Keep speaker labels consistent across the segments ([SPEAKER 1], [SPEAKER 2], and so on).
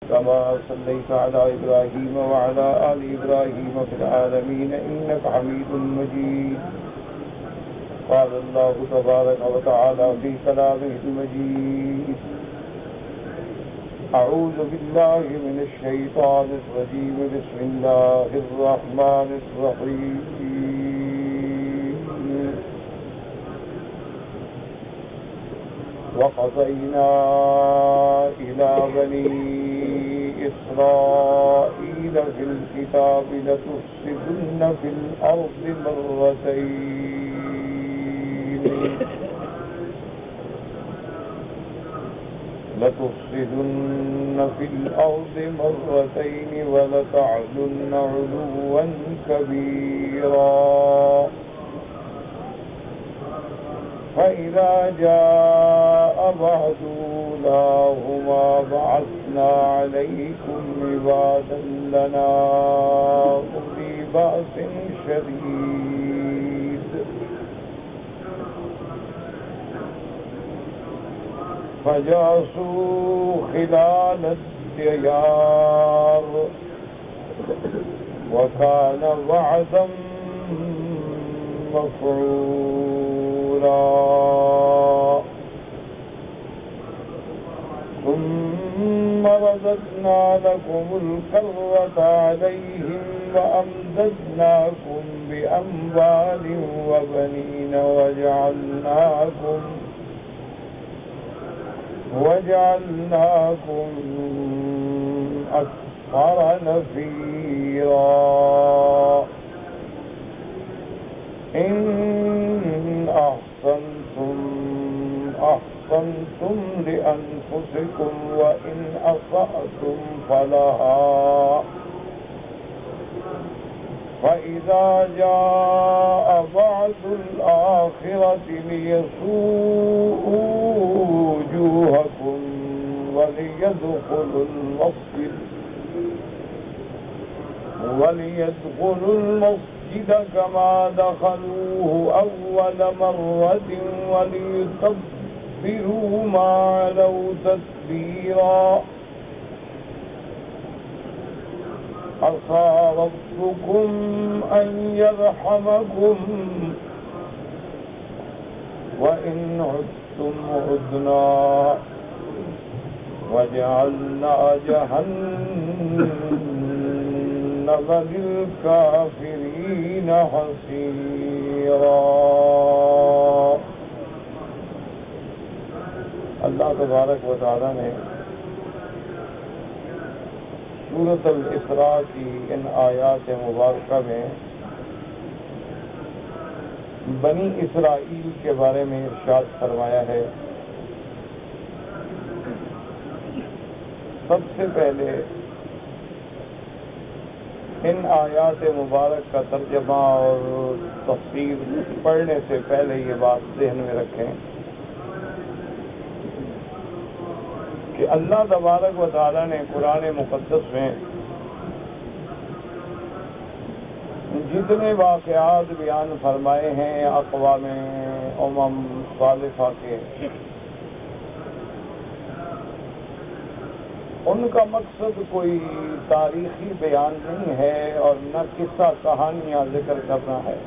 [SPEAKER 1] كما صليت على إبراهيم وعلى آل إبراهيم في العالمين إنك حميد مجيد. قال الله تبارك وتعالى في كلامه المجيد: أعوذ بالله من الشيطان الرجيم. بسم الله الرحمن الرحيم. وقضينا إلى بني إسرائيل في الكتاب لتفسدن في الأرض مرتين ولتعلن علوا كبيرا. فإذا جاء بعد أولاهما بعثنا عليكم عبادا لنا أولي بأس شديد فجاسوا خلال الديار وكان وعدا مفعولا. ثم رددنا لكم الكرة عليهم وأمددناكم بأموال وبنين وجعلناكم أكثر نفيرا. إن أحسنتم لأنفسكم وإن أسأتم فلها. فإذا جاء بعد الآخرة ليسوءوا وجوهكم وليدخلوا المسجد كما دخلوه أول مرة وليتبروا ما علوا تتبيرا. عسى ربكم أن يرحمكم وإن عدتم عدنا وجعلنا جهنم للكافرين حصيرا. اللہ تبارک و تعالی نے سورۃ الاسراء کی ان آیات مبارکہ میں بنی اسرائیل کے بارے میں ارشاد فرمایا ہے. سب سے پہلے ان آیات مبارک کا ترجمہ اور تفسیر پڑھنے سے پہلے یہ بات ذہن میں رکھیں کہ اللہ تبارک و تعالی نے قرآن مقدس میں جتنے واقعات بیان فرمائے ہیں اقوام صالحہ کے، ان کا مقصد کوئی تاریخی بیان نہیں ہے اور نہ قصہ کہانیاں ذکر کرنا ہے،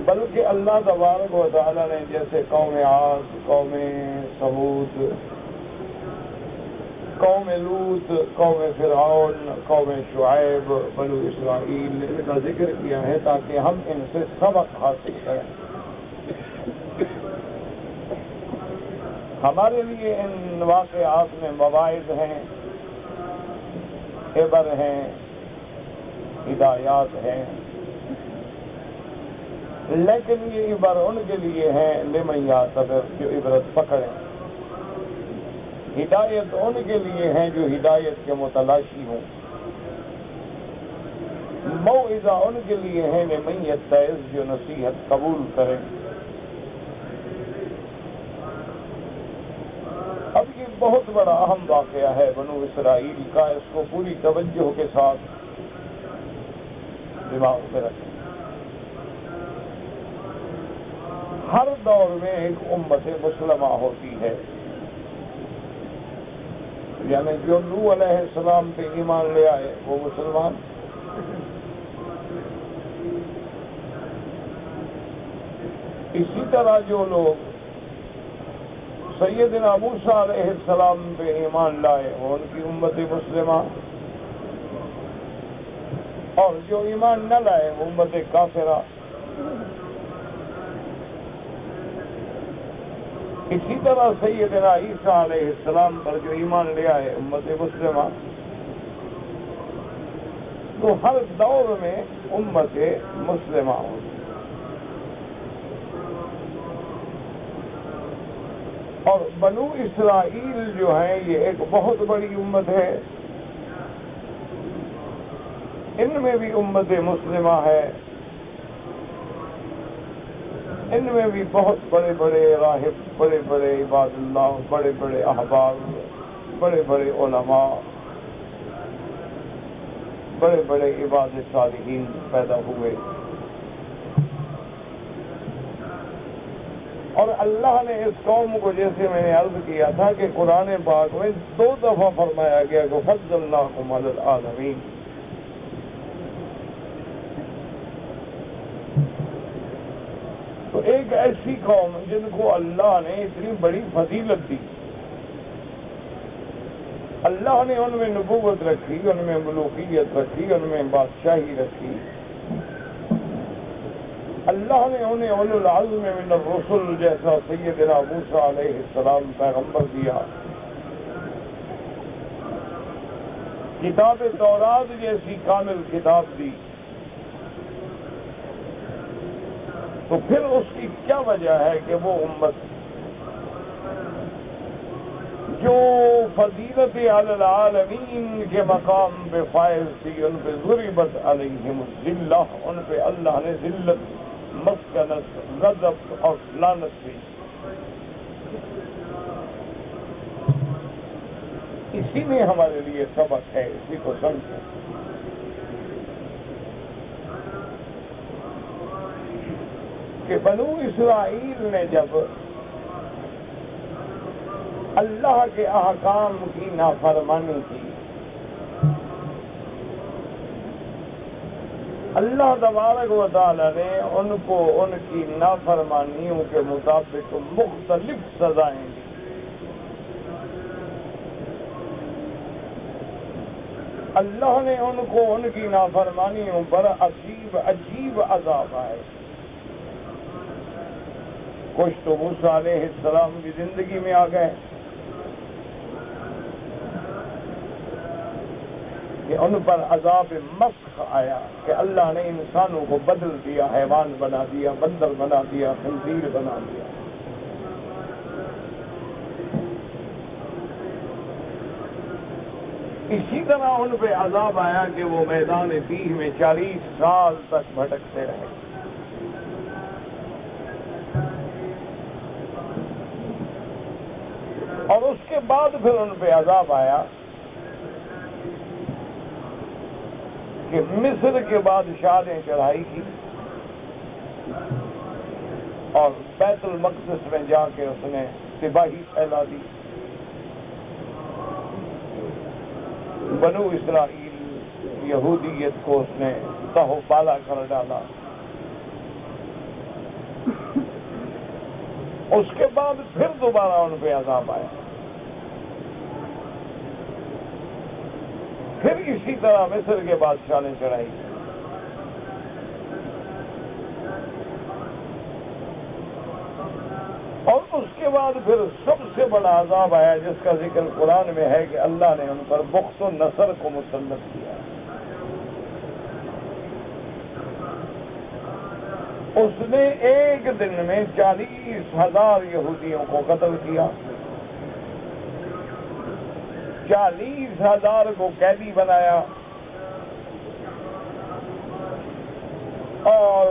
[SPEAKER 1] بلکہ اللہ تبارک و تعالی نے جیسے قوم عاد، قوم ثمود، قوم لوط، قوم فرعون، قوم شعیب، بنو اسرائیل کا ذکر کیا ہے تاکہ ہم ان سے سبق حاصل کریں. ہمارے لیے ان واقعات میں مواعظ ہیں، عبر ہیں، ہدایات ہیں، لیکن یہ عبر ان کے لیے ہیں لمن یعتبر، جو عبرت پکڑیں. ہدایت ان کے لیے ہیں جو ہدایت کے متلاشی ہوں. موعظہ ان کے لیے ہیں لمن یتعظ، جو نصیحت قبول کریں. اب یہ بہت بڑا اہم واقعہ ہے بنو اسرائیل کا، اس کو پوری توجہ کے ساتھ دماغ میں رکھیں. ہر دور میں ایک امت مسلمہ ہوتی ہے، یعنی جو نوح علیہ السلام پہ ایمان لے آئے وہ مسلمان، اسی طرح جو لوگ سیدنا موسیٰ علیہ السلام پہ ایمان لائے وہ ان کی امت مسلمہ، اور جو ایمان نہ لائے وہ امت کافرہ۔ اسی طرح سیدنا عیسیٰ علیہ السلام پر جو ایمان لے آئے امت مسلمہ، تو ہر دور میں امت مسلمہ ہوتی۔ اور بنو اسرائیل جو ہیں یہ ایک بہت بڑی امت ہے، ان میں بھی امت مسلمہ ہے، ان میں بھی بہت بڑے بڑے راہب، بڑے بڑے عباد اللہ، بڑے بڑے احبار، بڑے بڑے علماء، بڑے بڑے عباد صالحین پیدا ہوئے۔ اور اللہ نے اس قوم کو، جیسے میں نے عرض کیا تھا کہ قرآن پاک میں 2 دفعہ فرمایا گیا کہ فضلناکم علی العالمین، تو ایک ایسی قوم جن کو اللہ نے اتنی بڑی فضیلت دی، اللہ نے ان میں نبوت رکھی، ان میں ملوکیت رکھی، ان میں بادشاہی رکھی، اللہ نے انہیں اولو العزم من الرسل جیسا سیدنا موسیٰ علیہ السلام پیغمبر دیا، کتاب تورات جیسی کامل کتاب دی، تو پھر اس کی کیا وجہ ہے کہ وہ امت جو فضیلت علی العالمین کے مقام پہ فائز تھی، ان پہ ضربت علیہم الذلہ، ان پہ اللہ نے ذلت، مسکنت، غضب اور لعنت دی۔ اسی میں ہمارے لیے سبق ہے، اسی کو سمجھیں کہ بنو اسرائیل نے جب اللہ کے احکام کی نافرمانی کی، اللہ تبارک و تعالی نے ان کو ان کی نافرمانیوں کے مطابق مختلف سزائیں دی۔ اللہ نے ان کو ان کی نافرمانیوں پر عجیب عذاب آئے۔ کچھ تو موسیٰ علیہ السلام کی زندگی میں آ گئے کہ ان پر عذاب مسخ آیا کہ اللہ نے انسانوں کو بدل دیا، حیوان بنا دیا، بندر بنا دیا، خنزیر بنا دیا۔ اسی طرح ان پہ عذاب آیا کہ وہ میدان تیہ میں 40 سال تک بھٹکتے رہے۔ اور اس کے بعد پھر ان پہ عذاب آیا کہ مصر کے بادشاہ نے چڑھائی کی اور بیت المقدس میں جا کے اس نے سپاہی پھیلا دی۔ بنو اسرائیل یہودیت کو اس نے تہو بالا کر ڈالا۔ اس کے بعد پھر دوبارہ ان پہ عذاب آیا۔ پھر اسی طرح مصر کے بادشاہ نے چڑھائی، اور اس کے بعد پھر سب سے بڑا عذاب آیا جس کا ذکر قرآن میں ہے کہ اللہ نے ان پر بخت و نصر کو مسلط کیا۔ اس نے ایک دن میں 40,000 یہودیوں کو قتل کیا، 40,000 کو قیدی بنایا، اور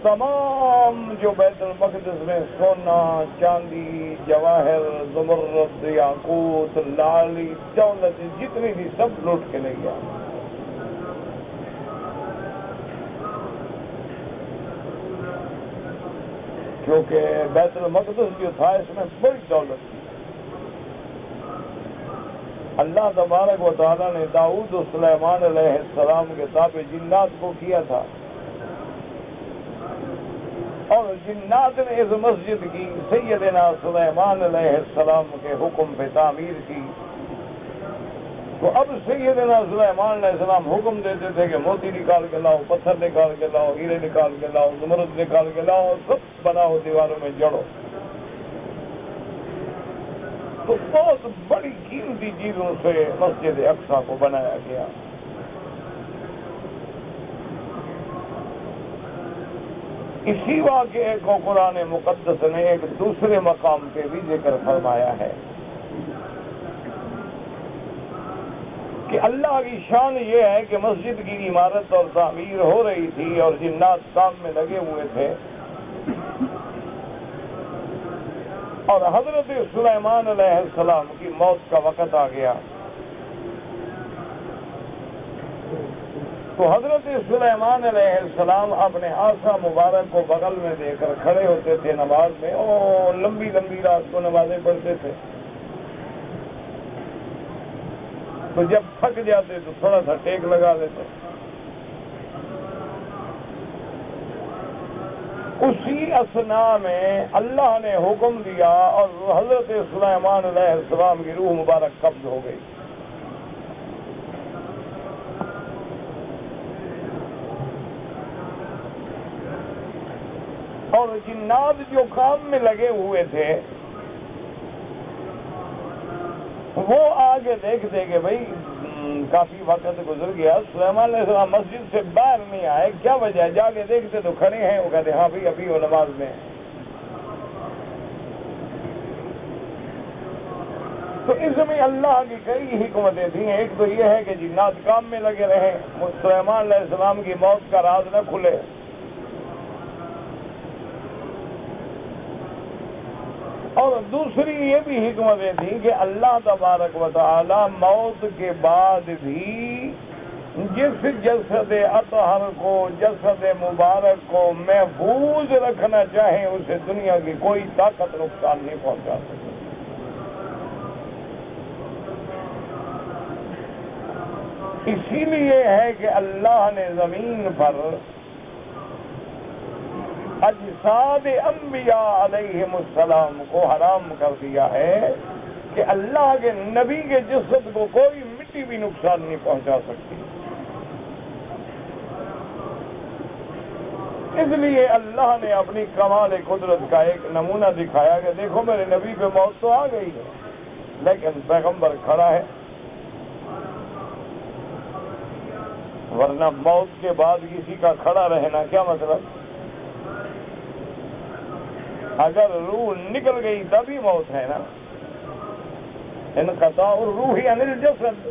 [SPEAKER 1] تمام جو بیت المقدس میں سونا، چاندی، جواہر، زمرد، یاقوت، لالی، دولت جتنی بھی سب لوٹ کے لے گیا۔ کیونکہ بیت المقدس جو تھا اس میں بڑی دولت تھی۔ اللہ تبارک و تعالیٰ نے داؤد و سلیمان علیہ السلام کے تابع جنات کو کیا تھا، اور جنات نے اس مسجد کی سیدنا سلیمان علیہ السلام کے حکم پہ تعمیر کی۔ تو اب سیدنا سلیمان علیہ السلام حکم دیتے تھے کہ موتی نکال کے لاؤ، پتھر نکال کے لاؤ، ہیرے نکال کے لاؤ، زمرد نکال کے لاؤ، سب بناؤ، دیواروں میں جڑو۔ تو بہت بڑی قیمتی چیزوں سے مسجد اقصیٰ کو بنایا گیا۔ اسی واقعے کو قرآن مقدس نے ایک دوسرے مقام پہ بھی ذکر فرمایا ہے کہ اللہ کی شان یہ ہے کہ مسجد کی عمارت اور تعمیر ہو رہی تھی اور جنات کام میں لگے ہوئے تھے، اور حضرت سلیمان علیہ السلام کی موت کا وقت آ گیا۔ تو حضرت سلیمان علیہ السلام اپنے عصا مبارک کو بغل میں دے کر کھڑے ہوتے تھے نماز میں، اور لمبی لمبی رات کو نمازیں پڑھتے تھے۔ تو جب تھک جاتے تو تھوڑا سا ٹیک لگا لیتے۔ اسی اثنا میں اللہ نے حکم دیا اور حضرت سلیمان علیہ السلام کی روح مبارک قبض ہو گئی۔ اور جنات جو کام میں لگے ہوئے تھے وہ آگے دیکھتے کہ بھائی کافی وقت گزر گیا، سلیمان علیہ السلام مسجد سے باہر نہیں آئے، کیا وجہ ہے؟ جا کے دیکھتے تو کھڑے ہیں، وہ کہتے ہاں بھائی ابھی وہ نماز میں ہیں۔ تو اس میں اللہ کی کئی حکمتیں تھیں۔ ایک تو یہ ہے کہ جنات کام میں لگے رہیں، سلیمان علیہ السلام کی موت کا راز نہ کھلے، اور دوسری یہ بھی حکمتیں تھیں کہ اللہ تبارک و تعالی موت کے بعد بھی جس جسد اطہر کو، جسد مبارک کو محفوظ رکھنا چاہیں اسے دنیا کی کوئی طاقت نقصان نہیں پہنچا سکتی۔ اسی لیے ہے کہ اللہ نے زمین پر اجساد انبیاء علیہم السلام کو حرام کر دیا ہے کہ اللہ کے نبی کے جسد کو کوئی مٹی بھی نقصان نہیں پہنچا سکتی۔ اس لیے اللہ نے اپنی کمال قدرت کا ایک نمونہ دکھایا کہ دیکھو میرے نبی پہ موت تو آ گئی ہے لیکن پیغمبر کھڑا ہے، ورنہ موت کے بعد کسی کا کھڑا رہنا کیا مطلب؟ اگر روح نکل گئی تبھی موت ہے نا، انقطاع الروح عن الجسد،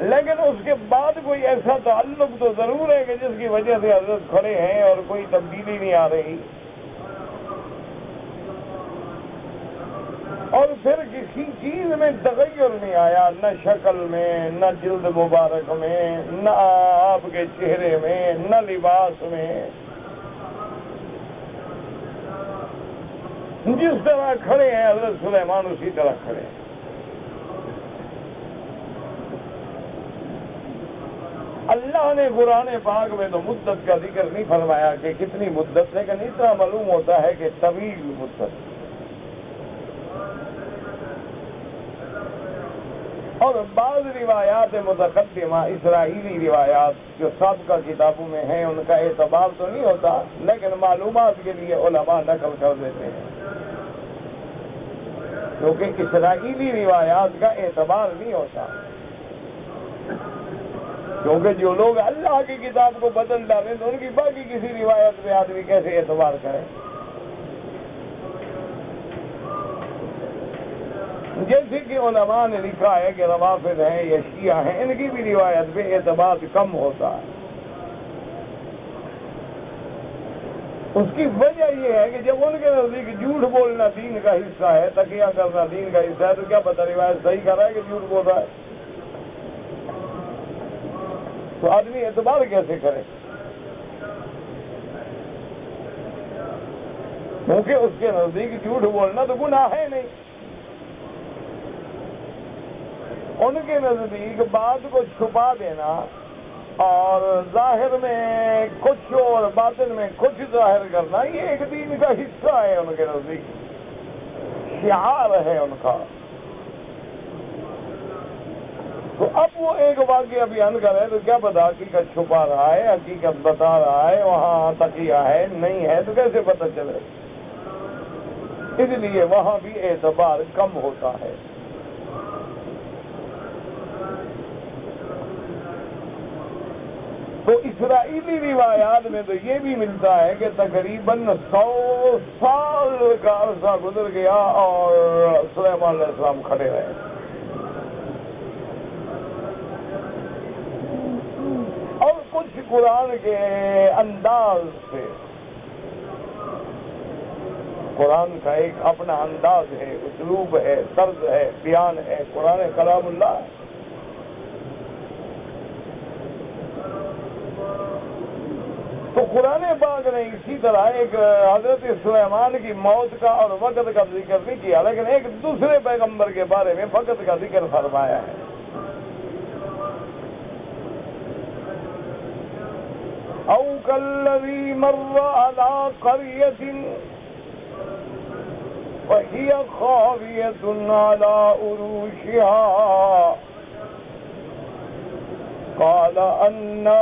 [SPEAKER 1] لیکن اس کے بعد کوئی ایسا تعلق تو ضرور ہے کہ جس کی وجہ سے حضرت کھڑے ہیں اور کوئی تبدیلی نہیں آ رہی، اور پھر کسی چیز میں تغیر نہیں آیا، نہ شکل میں، نہ جلد مبارک میں، نہ آپ کے چہرے میں، نہ لباس میں۔ جس طرح کھڑے ہیں حضرت سلیمان اسی طرح کھڑے ہیں۔ اللہ نے قرآن پاک میں تو مدت کا ذکر نہیں فرمایا کہ کتنی مدت، لیکن اتنا معلوم ہوتا ہے کہ طویل مدت۔ اور بعض روایات متقدمہ اسرائیلی روایات جو سابقہ کتابوں میں ہیں ان کا اعتبار تو نہیں ہوتا، لیکن معلومات کے لیے علماء نقل کر دیتے ہیں، کیونکہ اسرائیلی روایات کا اعتبار نہیں ہوتا، کیونکہ جو لوگ اللہ کی کتاب کو بدل ڈالیں تو ان کی باقی کسی روایت پہ آدمی کیسے اعتبار کرے؟ جیسے کہ علماء نے لکھا ہے کہ روافض ہیں یا شیعہ ہیں، ان کی بھی روایت پہ اعتبار کم ہوتا ہے۔ اس کی وجہ یہ ہے کہ جب ان کے نزدیک جھوٹ بولنا دین کا حصہ ہے، تقیہ کرنا دین کا حصہ ہے، تو کیا پتہ روایت صحیح کر رہا ہے کہ جھوٹ بول رہا ہے؟ تو آدمی اعتبار کیسے کرے؟ کیونکہ اس کے نزدیک جھوٹ بولنا تو گناہ ہے نہیں۔ ان کے نزدیک بات کو چھپا دینا اور ظاہر میں کچھ اور باطن میں کچھ ظاہر کرنا یہ ایک دین کا حصہ ہے، ان کے نزدیک شعار ہے ان کا۔ تو اب وہ ایک واقعہ بیان کرے تو کیا پتا حقیقت چھپا رہا ہے، حقیقت بتا رہا ہے، وہاں تقیہ ہے نہیں ہے تو کیسے پتہ چلے؟ اس لیے وہاں بھی اعتبار کم ہوتا ہے۔ تو اسرائیلی روایات میں تو یہ بھی ملتا ہے کہ تقریباً 100 سال کا عرصہ گزر گیا اور سلیمان علیہ السلام کھڑے رہے۔ اور کچھ قرآن کے انداز سے، قرآن کا ایک اپنا انداز ہے، اسلوب ہے، طرز ہے، بیان ہے، قرآن کلام اللہ ہے۔ تو قرآن پاک نے اسی طرح ایک حضرت سلیمان کی موت کا اور وقت کا ذکر نہیں کیا، لیکن ایک دوسرے پیغمبر کے بارے میں وقت کا ذکر فرمایا ہے۔ او کالذی مر علی قریۃ وہی خاویۃ علی عروشہا قال انا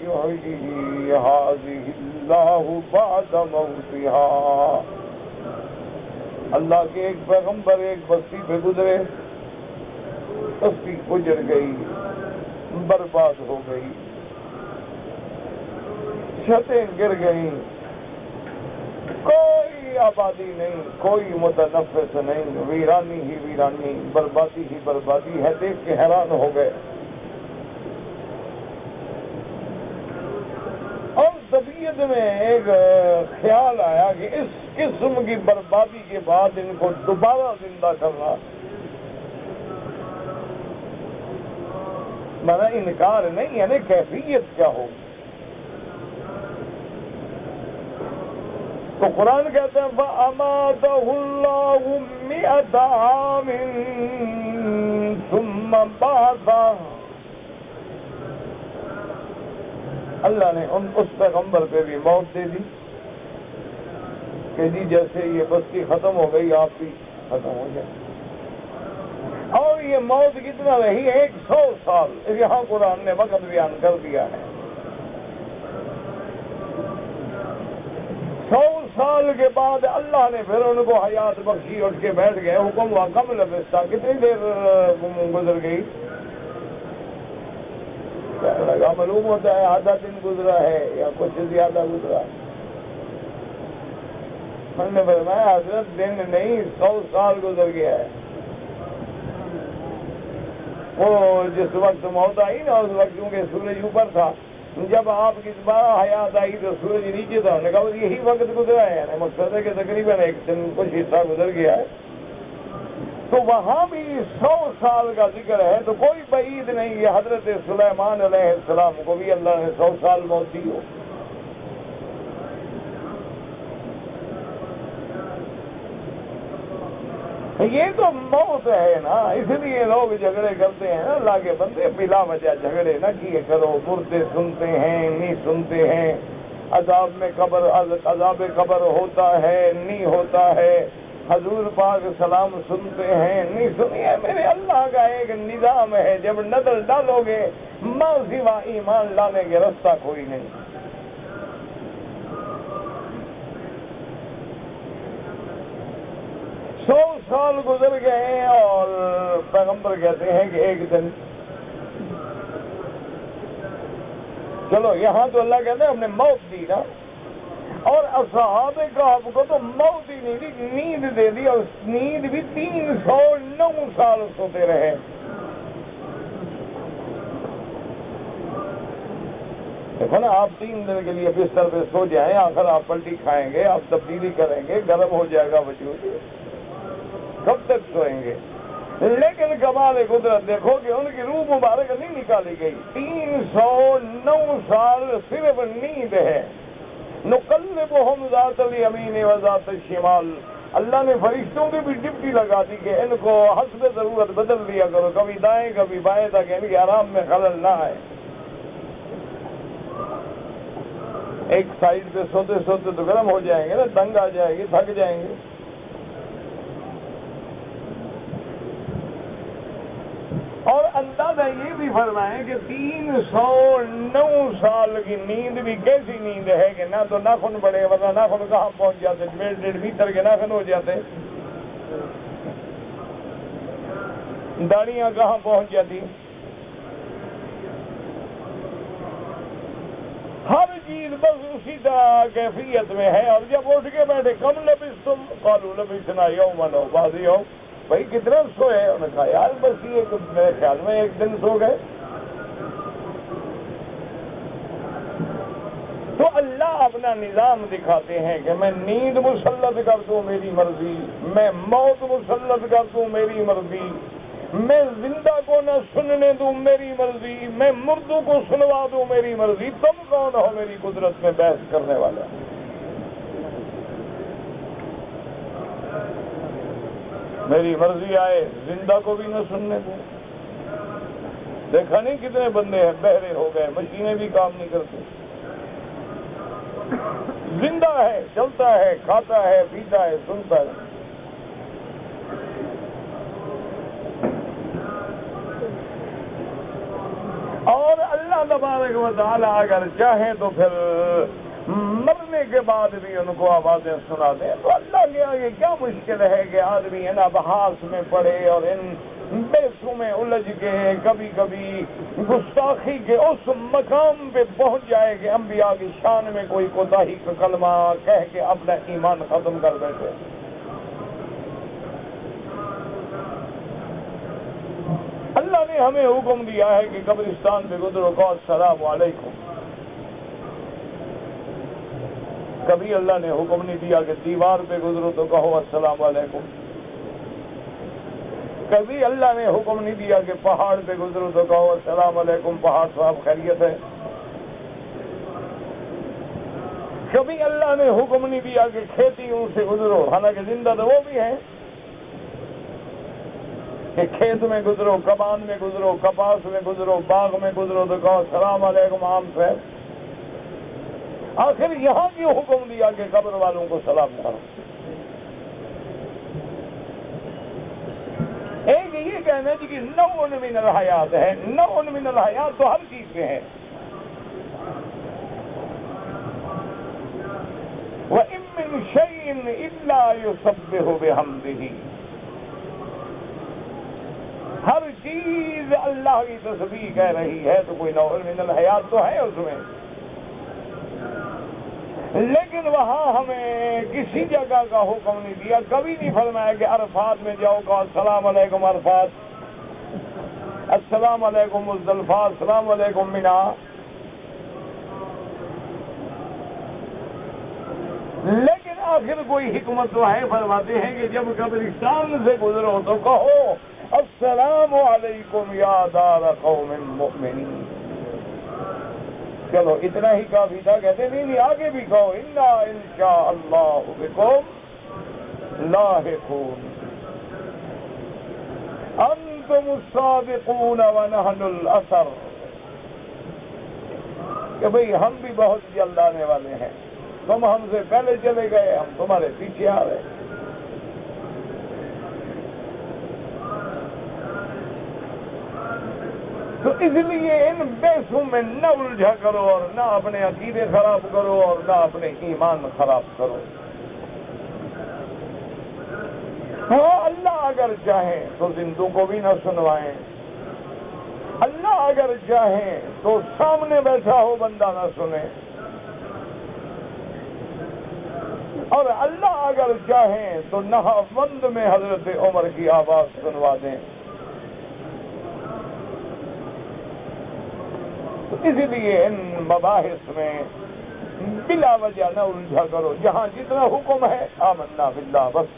[SPEAKER 1] یحیی ہذہ اللہ بعد موتہا۔ اللہ کے ایک پیغمبر ایک بستی پہ گزرے، بستی گزر گئی، برباد ہو گئی، چھتیں گر گئیں، کوئی آبادی نہیں، کوئی متنفس نہیں، ویرانی ہی ویرانی، بربادی ہی بربادی ہے۔ دیکھ کے حیران ہو گئے۔ اور طبیعت میں ایک خیال آیا کہ اس قسم کی بربادی کے بعد ان کو دوبارہ زندہ کرنا، مانا انکار نہیں، یعنی کیفیت کیا ہوگی؟ تو قرآن کہتا ہے فَأَمَاتَهُ اللَّهُ مِئَةَ عَامٍ ثُمَّ بَعَثَهُ۔ اللہ نے اس پیغمبر پہ بھی موت دے دی کہ جی جیسے یہ بستی ختم ہو گئی آپ بھی ختم ہو جائے۔ اور یہ موت کتنا رہی؟ 100 سال۔ یہاں قرآن نے وقت بیان کر دیا ہے۔ 100 سال کے بعد اللہ نے پھر ان کو حیات بخشی، اٹھ کے بیٹھ گئے۔ حکم ہوا کم لبثتہ، کتنی دیر گزر گئی؟ لگا معلوم ہوتا ہے آدھا دن گزرا ہے یا کچھ زیادہ گزرا ہے۔ میں نے فرمایا حضرت دن نہیں 100 سال گزر گیا ہے۔ وہ جس وقت موت آئی نا اس وقت کیونکہ سورج اوپر تھا، جب آپ کی دوبارہ حیات آئی تو سورج نیچے تھا، نے کہا یہی وقت گزرا ہے، یعنی مقصد ہے کہ تقریباً ایک دن کچھ حصہ گزر گیا ہے۔ تو وہاں بھی 100 سال کا ذکر ہے، تو کوئی بعید نہیں یہ حضرت سلیمان علیہ السلام کو بھی اللہ نے 100 سال موت دی ہو۔ یہ تو موت ہے نا، اس لیے لوگ جھگڑے کرتے ہیں نا، اللہ کے بندے بلا وجہ جھگڑے نہ کیے کرو۔ مردے سنتے ہیں نہیں سنتے ہیں، عذاب قبر ہوتا ہے نہیں ہوتا ہے، حضور پاک سلام سنتے ہیں نہیں سنیے۔ میرے اللہ کا ایک نظام ہے، جب نظر ڈالو گے ماں سوا ایمان لانے کے راستہ کوئی نہیں۔ سو سال گزر گئے اور پیغمبر کہتے ہیں کہ ایک دن، چلو یہاں تو اللہ کہتے ہیں ہم نے موت دی نا، اور اصحاب کہف کو تو موت ہی نہیں دی، نیند دے دی، اور نیند بھی 309 سال سوتے رہے۔ دیکھو نا، آپ 3 دن کے لیے بستر پہ سو جائیں، آخر آپ پلٹی کھائیں گے، آپ تبدیلی کریں گے، گرم ہو جائے گا وجود، کب تک سوئیں گے؟ لیکن کمال قدرت دیکھو کہ ان کی روح مبارک نہیں نکالی گئی، 309 سال صرف نیند ہے۔ نقلبہم ذات الیمین و ذات الشمال، اللہ نے فرشتوں کی بھی ڈپٹی لگا دی کہ ان کو حسب ضرورت بدل دیا کرو، کبھی دائیں کبھی بائیں، تاکہ ان کے آرام میں خلل نہ آئے۔ ایک سائڈ پہ سوتے سوتے تو گرم ہو جائیں گے نا، تنگ آ جائے گی، تھک جائیں گے۔ اور اندازہ یہ بھی فرمائیں کہ 309 سال کی نیند بھی کیسی نیند ہے کہ نہ تو ناخن بڑے، ورنہ ناخن کہاں پہنچ جاتے، 1.5 میٹر کے ناخن ہو جاتے، داڑیاں کہاں پہنچ جاتی، ہر چیز بس اسی طرح کیفیت میں ہے۔ اور جب اٹھ کے بیٹھے کم لبستم قالوا لبسنا یوما او بعض یوم، بھائی کتنا سوئے؟ انہوں نے کہا یار بس یہ میرے خیال میں ایک دن سو گئے۔ تو اللہ اپنا نظام دکھاتے ہیں کہ میں نیند مسلط کر دوں میری مرضی، میں موت مسلط کر دوں میری مرضی، میں زندہ کو نہ سننے دوں میری مرضی، میں مردوں کو سنوا دوں میری مرضی۔ تم کون ہو میری قدرت میں بحث کرنے والا؟ میری مرضی آئے زندہ کو بھی نہ سننے دوں۔ دیکھا نہیں کتنے بندے ہیں بہرے ہو گئے، مشینیں بھی کام نہیں کرتی، زندہ ہے، چلتا ہے، کھاتا ہے، پیتا ہے، سنتا ہے۔ اور اللہ تبارک و تعالیٰ اگر چاہیں تو پھر مرنے کے بعد بھی ان کو آوازیں سنا دیں۔ تو اللہ کے آگے کیا مشکل ہے کہ آدمی ان ابحاث میں پڑے اور ان بیسوں میں الجھ کے کبھی کبھی گستاخی کے اس مقام پہ پہنچ جائے کہ انبیاء کی شان میں کوئی کوتاہی کا کلمہ کہہ کے اپنا ایمان ختم کر بیٹھے۔ اللہ نے ہمیں حکم دیا ہے کہ قبرستان پہ گزرو کہو السلام علیکم۔ کبھی اللہ نے حکم نہیں دیا کہ دیوار پہ گزرو تو کہو السلام علیکم۔ کبھی اللہ نے حکم نہیں دیا کہ پہاڑ پہ گزرو تو کہو السلام علیکم پہاڑ صاحب خیریت ہے۔ کبھی اللہ نے حکم نہیں دیا کہ کھیتیوں سے گزرو، حالانکہ زندہ تو وہ بھی ہیں، کہ کھیت میں گزرو، کبان میں گزرو، کپاس میں گزرو، باغ میں گزرو تو کہو السلام علیکم عام صاحب۔ آخر یہاں کیوں حکم دیا کہ قبر والوں کو سلام کرو؟ ایک یہ کہنا جی کہ نوع من الحیات ہے، نوع من الحیات تو ہر چیز سے ہے۔ وَإِن مِّن شَيْءٍ إِلَّا يُسَبِّحُ بِحَمْدِهِ، ہر چیز اللہ کی تسبیح کہہ رہی ہے، تو کوئی نوع من الحیات تو ہے اس میں۔ لیکن وہاں ہمیں کسی جگہ کا حکم نہیں دیا، کبھی نہیں فرمایا کہ عرفات میں جاؤ کہ السلام علیکم عرفات، السلام علیکم مزدلفہ، السلام علیکم منا۔ لیکن آخر کوئی حکمت تو ہے، فرماتے ہیں کہ جب قبرستان سے گزرو تو کہو السلام علیکم یا دار قوم مؤمنین۔ چلو اتنا ہی کافی تھا، کہتے نہیں آگے بھی کہو انا انشاء اللہ بکم لاحقون انتم السابقون ونحن الاثر، کہ بھئی ہم بھی بہت جلد آنے والے ہیں، تم ہم سے پہلے چلے گئے، ہم تمہارے پیچھے آ رہے۔ تو اس لیے ان بیسوں میں نہ الجھا کرو اور نہ اپنے عقیدے خراب کرو اور نہ اپنے ایمان خراب کرو۔ ہاں اللہ اگر چاہیں تو زندوں کو بھی نہ سنوائیں، اللہ اگر چاہیں تو سامنے بیٹھا ہو بندہ نہ سنے، اور اللہ اگر چاہیں تو نہاوند میں حضرت عمر کی آواز سنوا دیں۔ اس لیے ان مباحث میں بلا وجہ نہ الجھا کرو، جہاں جتنا حکم ہے آمنا باللہ بس،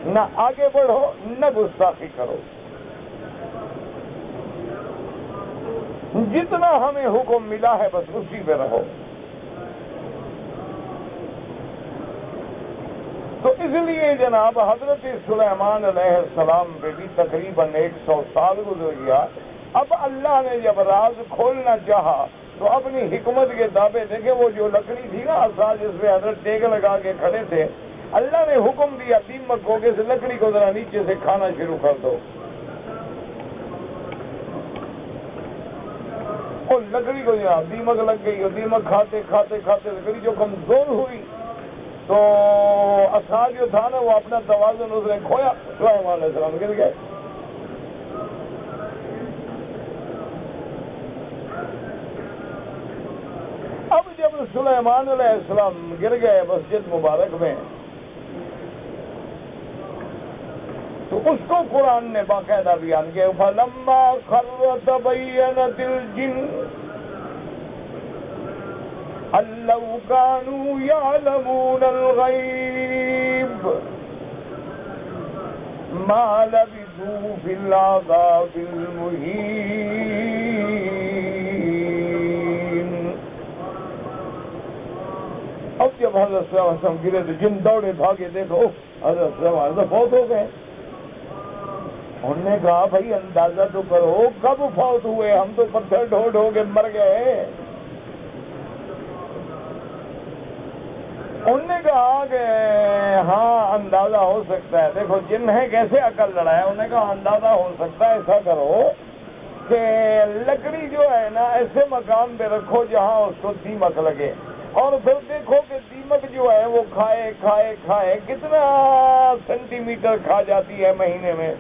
[SPEAKER 1] نہ آگے بڑھو نہ گستاخی کرو، جتنا ہمیں حکم ملا ہے بس اسی پہ رہو۔ تو اس لیے جناب حضرت سلیمان علیہ السلام پہ بھی تقریباً 100 سال گزر گیا. اب اللہ نے جب راز کھولنا چاہا تو اپنی حکمت کے دعوے دیکھے. وہ جو لکڑی تھی نا عصا جس پہ حضرت ٹیک لگا کے کھڑے تھے, اللہ نے حکم دیا دیمک کو کہ اس لکڑی کو ذرا نیچے سے کھانا شروع کر دو. اور لکڑی کو جناب دیمک لگ گئی اور دیمک کھاتے کھاتے کھاتے لکڑی جو کمزور ہوئی تو عصا جو تھا نا وہ اپنا توازن اس نے کھویا, سلیمان علیہ السلام گر گئے. اب جب سلیمان علیہ السلام گر گئے مسجد مبارک میں تو اس کو قرآن نے باقاعدہ بیان کیا فَلَمَّا خَرَّ تَبَيَّنَتِ الْجِنُّ أَن لَّوْ كَانُوا يَعْلَمُونَ الْغَيْبَ مَا لَبِثُوا فِي الْعَذَابِ الْمُهِينِ. اب جب حضرت صلی اللہ علیہ وسلم گرے تو جن دوڑے بھاگے, دیکھو حضرت صلی اللہ علیہ وسلم فوت ہو گئے. انہوں نے کہا بھائی اندازہ تو کرو کب فوت ہوئے, ہم تو پتھر ڈھو ڈھو کے مر گئے. انہوں نے کہا کہ ہاں اندازہ ہو سکتا ہے. دیکھو جن ہے کیسے عقل لڑایا. انہوں نے کہا اندازہ ہو سکتا ہے, ایسا کرو کہ لکڑی جو ہے نا ایسے مقام پہ رکھو جہاں اس کو دیمک لگے, اور پھر دیکھو کہ دیمک جو ہے وہ کھائے کھائے کھائے کتنا سینٹی میٹر کھا جاتی ہے مہینے میں.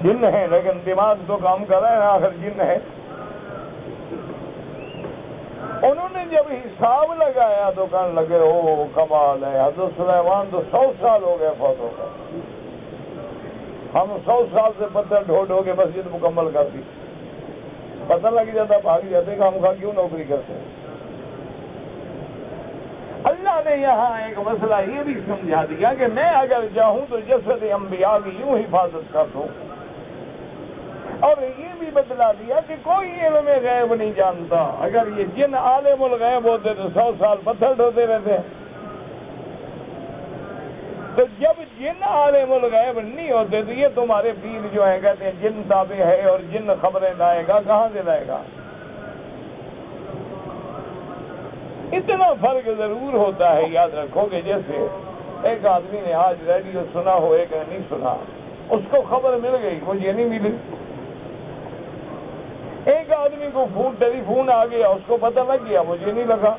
[SPEAKER 1] جن ہے لیکن دماغ تو کام کر رہا ہے نا, آخر جن ہے. انہوں نے جب حساب لگایا تو کہنے لگے او کمال ہے, حضرت سلیمان تو 100 سال ہو گئے فوت ہو گئے, ہم 100 سال سے پتھر ڈھو ڈھو کے مسجد مکمل کر دی. پتہ لگ جاتا بھاگ جاتے کہ ہم کہاں کیوں نوکری کرتے ہیں. اللہ نے یہاں ایک مسئلہ یہ بھی سمجھا دیا کہ میں اگر چاہوں تو جسد انبیاء کی یوں حفاظت کر دوں, اور یہ بھی بتلا دیا کہ کوئی علم غیب نہیں جانتا. اگر یہ جن عالم الغیب ہوتے تو 100 سال پتھر ڈھوتے رہتے. تو جب جن عالم الغیب نہیں ہوتے تو یہ تمہارے پیر جو ہیں کہتے ہیں جن تابع ہے اور جن خبریں لائے گا, کہاں سے لائے گا. اتنا فرق ضرور ہوتا ہے, یاد رکھو کہ جیسے ایک آدمی نے آج ریڈیو سنا ہو, ایک نے نہیں سنا, اس کو خبر مل گئی, مجھے نہیں ملی. ایک آدمی کو ٹیلی فون آ گیا, اس کو پتہ لگ گیا, مجھے نہیں لگا.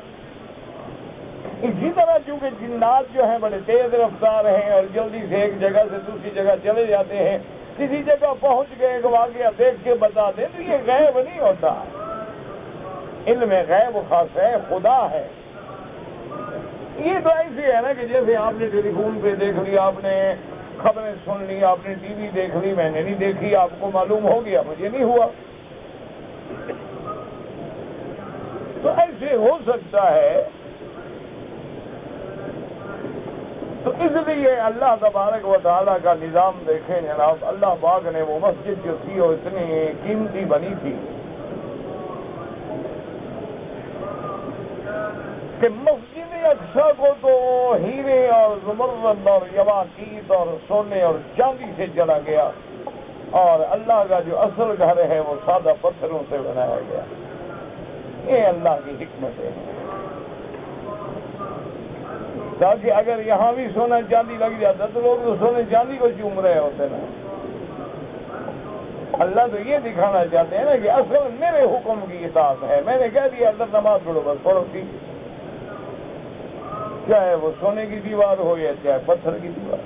[SPEAKER 1] اسی طرح چونکہ جنات جو ہیں بڑے تیز رفتار ہیں اور جلدی سے ایک جگہ سے دوسری جگہ چلے جاتے ہیں, کسی جگہ پہنچ گئے ایک واقعہ دیکھ کے بتا دیں تو یہ غیب نہیں ہوتا. علم غیب خاص ہے, خدا ہے. یہ تو ایسے ہے نا کہ جیسے آپ نے ٹیلی فون پہ دیکھ لی, آپ نے خبریں سن لی, آپ نے ٹی وی دیکھ لی, میں نے نہیں دیکھی, آپ کو معلوم ہو گیا, مجھے نہیں ہوا. تو ایسے ہو سکتا ہے. تو اس لیے اللہ تبارک و تعالیٰ کا نظام دیکھیں جناب. اللہ پاک نے وہ مسجد جو تھی وہ اتنی قیمتی بنی تھی کہ مسجد اقصی کو تو ہیرے اور زمرد اور یواقیت اور سونے اور چاندی سے چلا گیا, اور اللہ کا جو اصل گھر ہے وہ سادہ پتھروں سے بنایا گیا. یہ اللہ کی حکمت ہے, تاکہ اگر یہاں بھی سونا چاندی لگ جاتا تو لوگ تو سونے چاندی کو چوم رہے ہوتے نا. اللہ تو یہ دکھانا چاہتے ہیں نا کہ اصل میرے حکم کی اطاعت ہے. میں نے کہہ دیا اللہ نماز پڑھو, بس پڑھو تھی, چاہے وہ سونے کی دیوار ہو یا چاہے پتھر کی دیوار.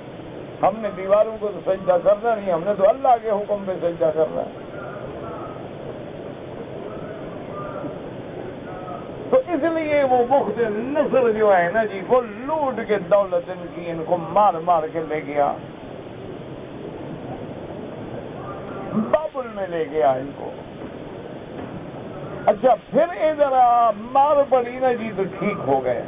[SPEAKER 1] ہم نے دیواروں کو تو سجدہ کرنا نہیں, ہم نے تو اللہ کے حکم پہ سجدہ کرنا ہے. تو اس لیے وہ بخت نصر جو ہے نا جی, وہ لوٹ کے دولت ان کی ان کو مار مار کے لے گیا, بابل میں لے گیا ان کو. اچھا پھر ادھر مار پڑی نا جی تو ٹھیک ہو گئے.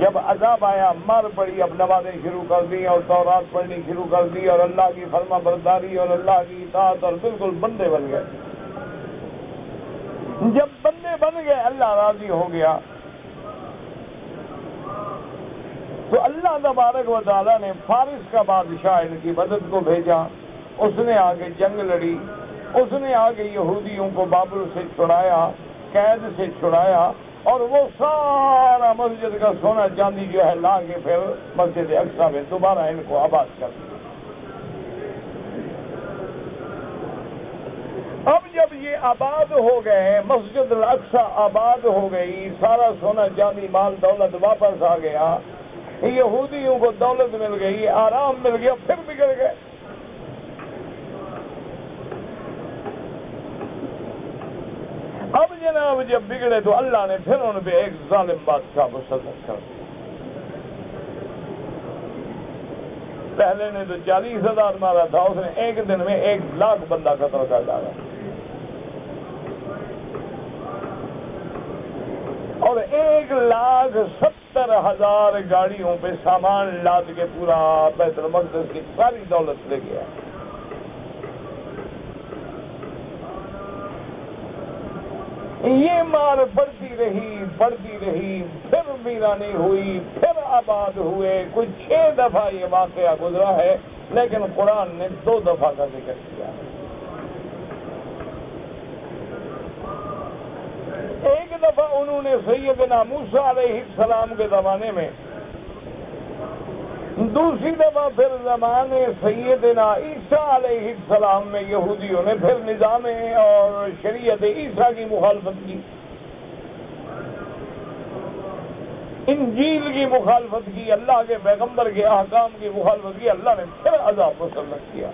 [SPEAKER 1] جب عذاب آیا مار پڑی, اب نمازیں شروع کر دی اور تورات پڑھنی شروع کر دی اور اللہ کی فرما برداری اور اللہ کی اطاعت اور بالکل بندے بن گئے. بن گئے، اللہ راضی ہو گیا۔ تو اللہ تبارک و تعالیٰ نے فارس کا بادشاہ ان کی مدد کو بھیجا، اس نے آگے جنگ لڑی، اس نے آگے یہودیوں کو بابل سے چھڑایا، قید سے چھڑایا، اور وہ سارا مسجد کا سونا چاندی جو ہے لا کے پھر مسجد اقصی میں دوبارہ ان کو آباد کر دیا۔ اب جب یہ آباد ہو گئے، مسجد الاقصی آباد ہو گئی، سارا سونا چاندی مال دولت واپس آ گیا، یہودیوں کو دولت مل گئی، آرام مل گیا، پھر بگڑ گئے۔ اب جناب جب بگڑے تو اللہ نے پھر ان پہ ایک ظالم بادشاہ مسلط کر دیا۔ پہلے نے تو 40,000 مارا تھا، اس نے ایک دن میں 1,00,000 بندہ قتل کر ڈالا، اور 1,70,000 گاڑیوں پہ سامان لاد کے پورا بیت المقدس کی ساری دولت لے گیا۔ یہ مار بڑھتی رہی، پھر ویرانی ہوئی، پھر آباد ہوئے۔ کوئی 6 دفعہ یہ واقعہ گزرا ہے، لیکن قرآن نے 2 دفعہ کا ذکر کیا۔ ایک دفعہ انہوں نے سیدنا موسیٰ علیہ السلام کے زمانے میں، دوسری دفعہ پھر زمانے سیدنا عیسیٰ علیہ السلام میں یہودیوں نے پھر نظام اور شریعت عیسیٰ کی مخالفت کی، انجیل کی مخالفت کی، اللہ کے پیغمبر کے احکام کی مخالفت کی، اللہ نے پھر عذاب مسلط کیا۔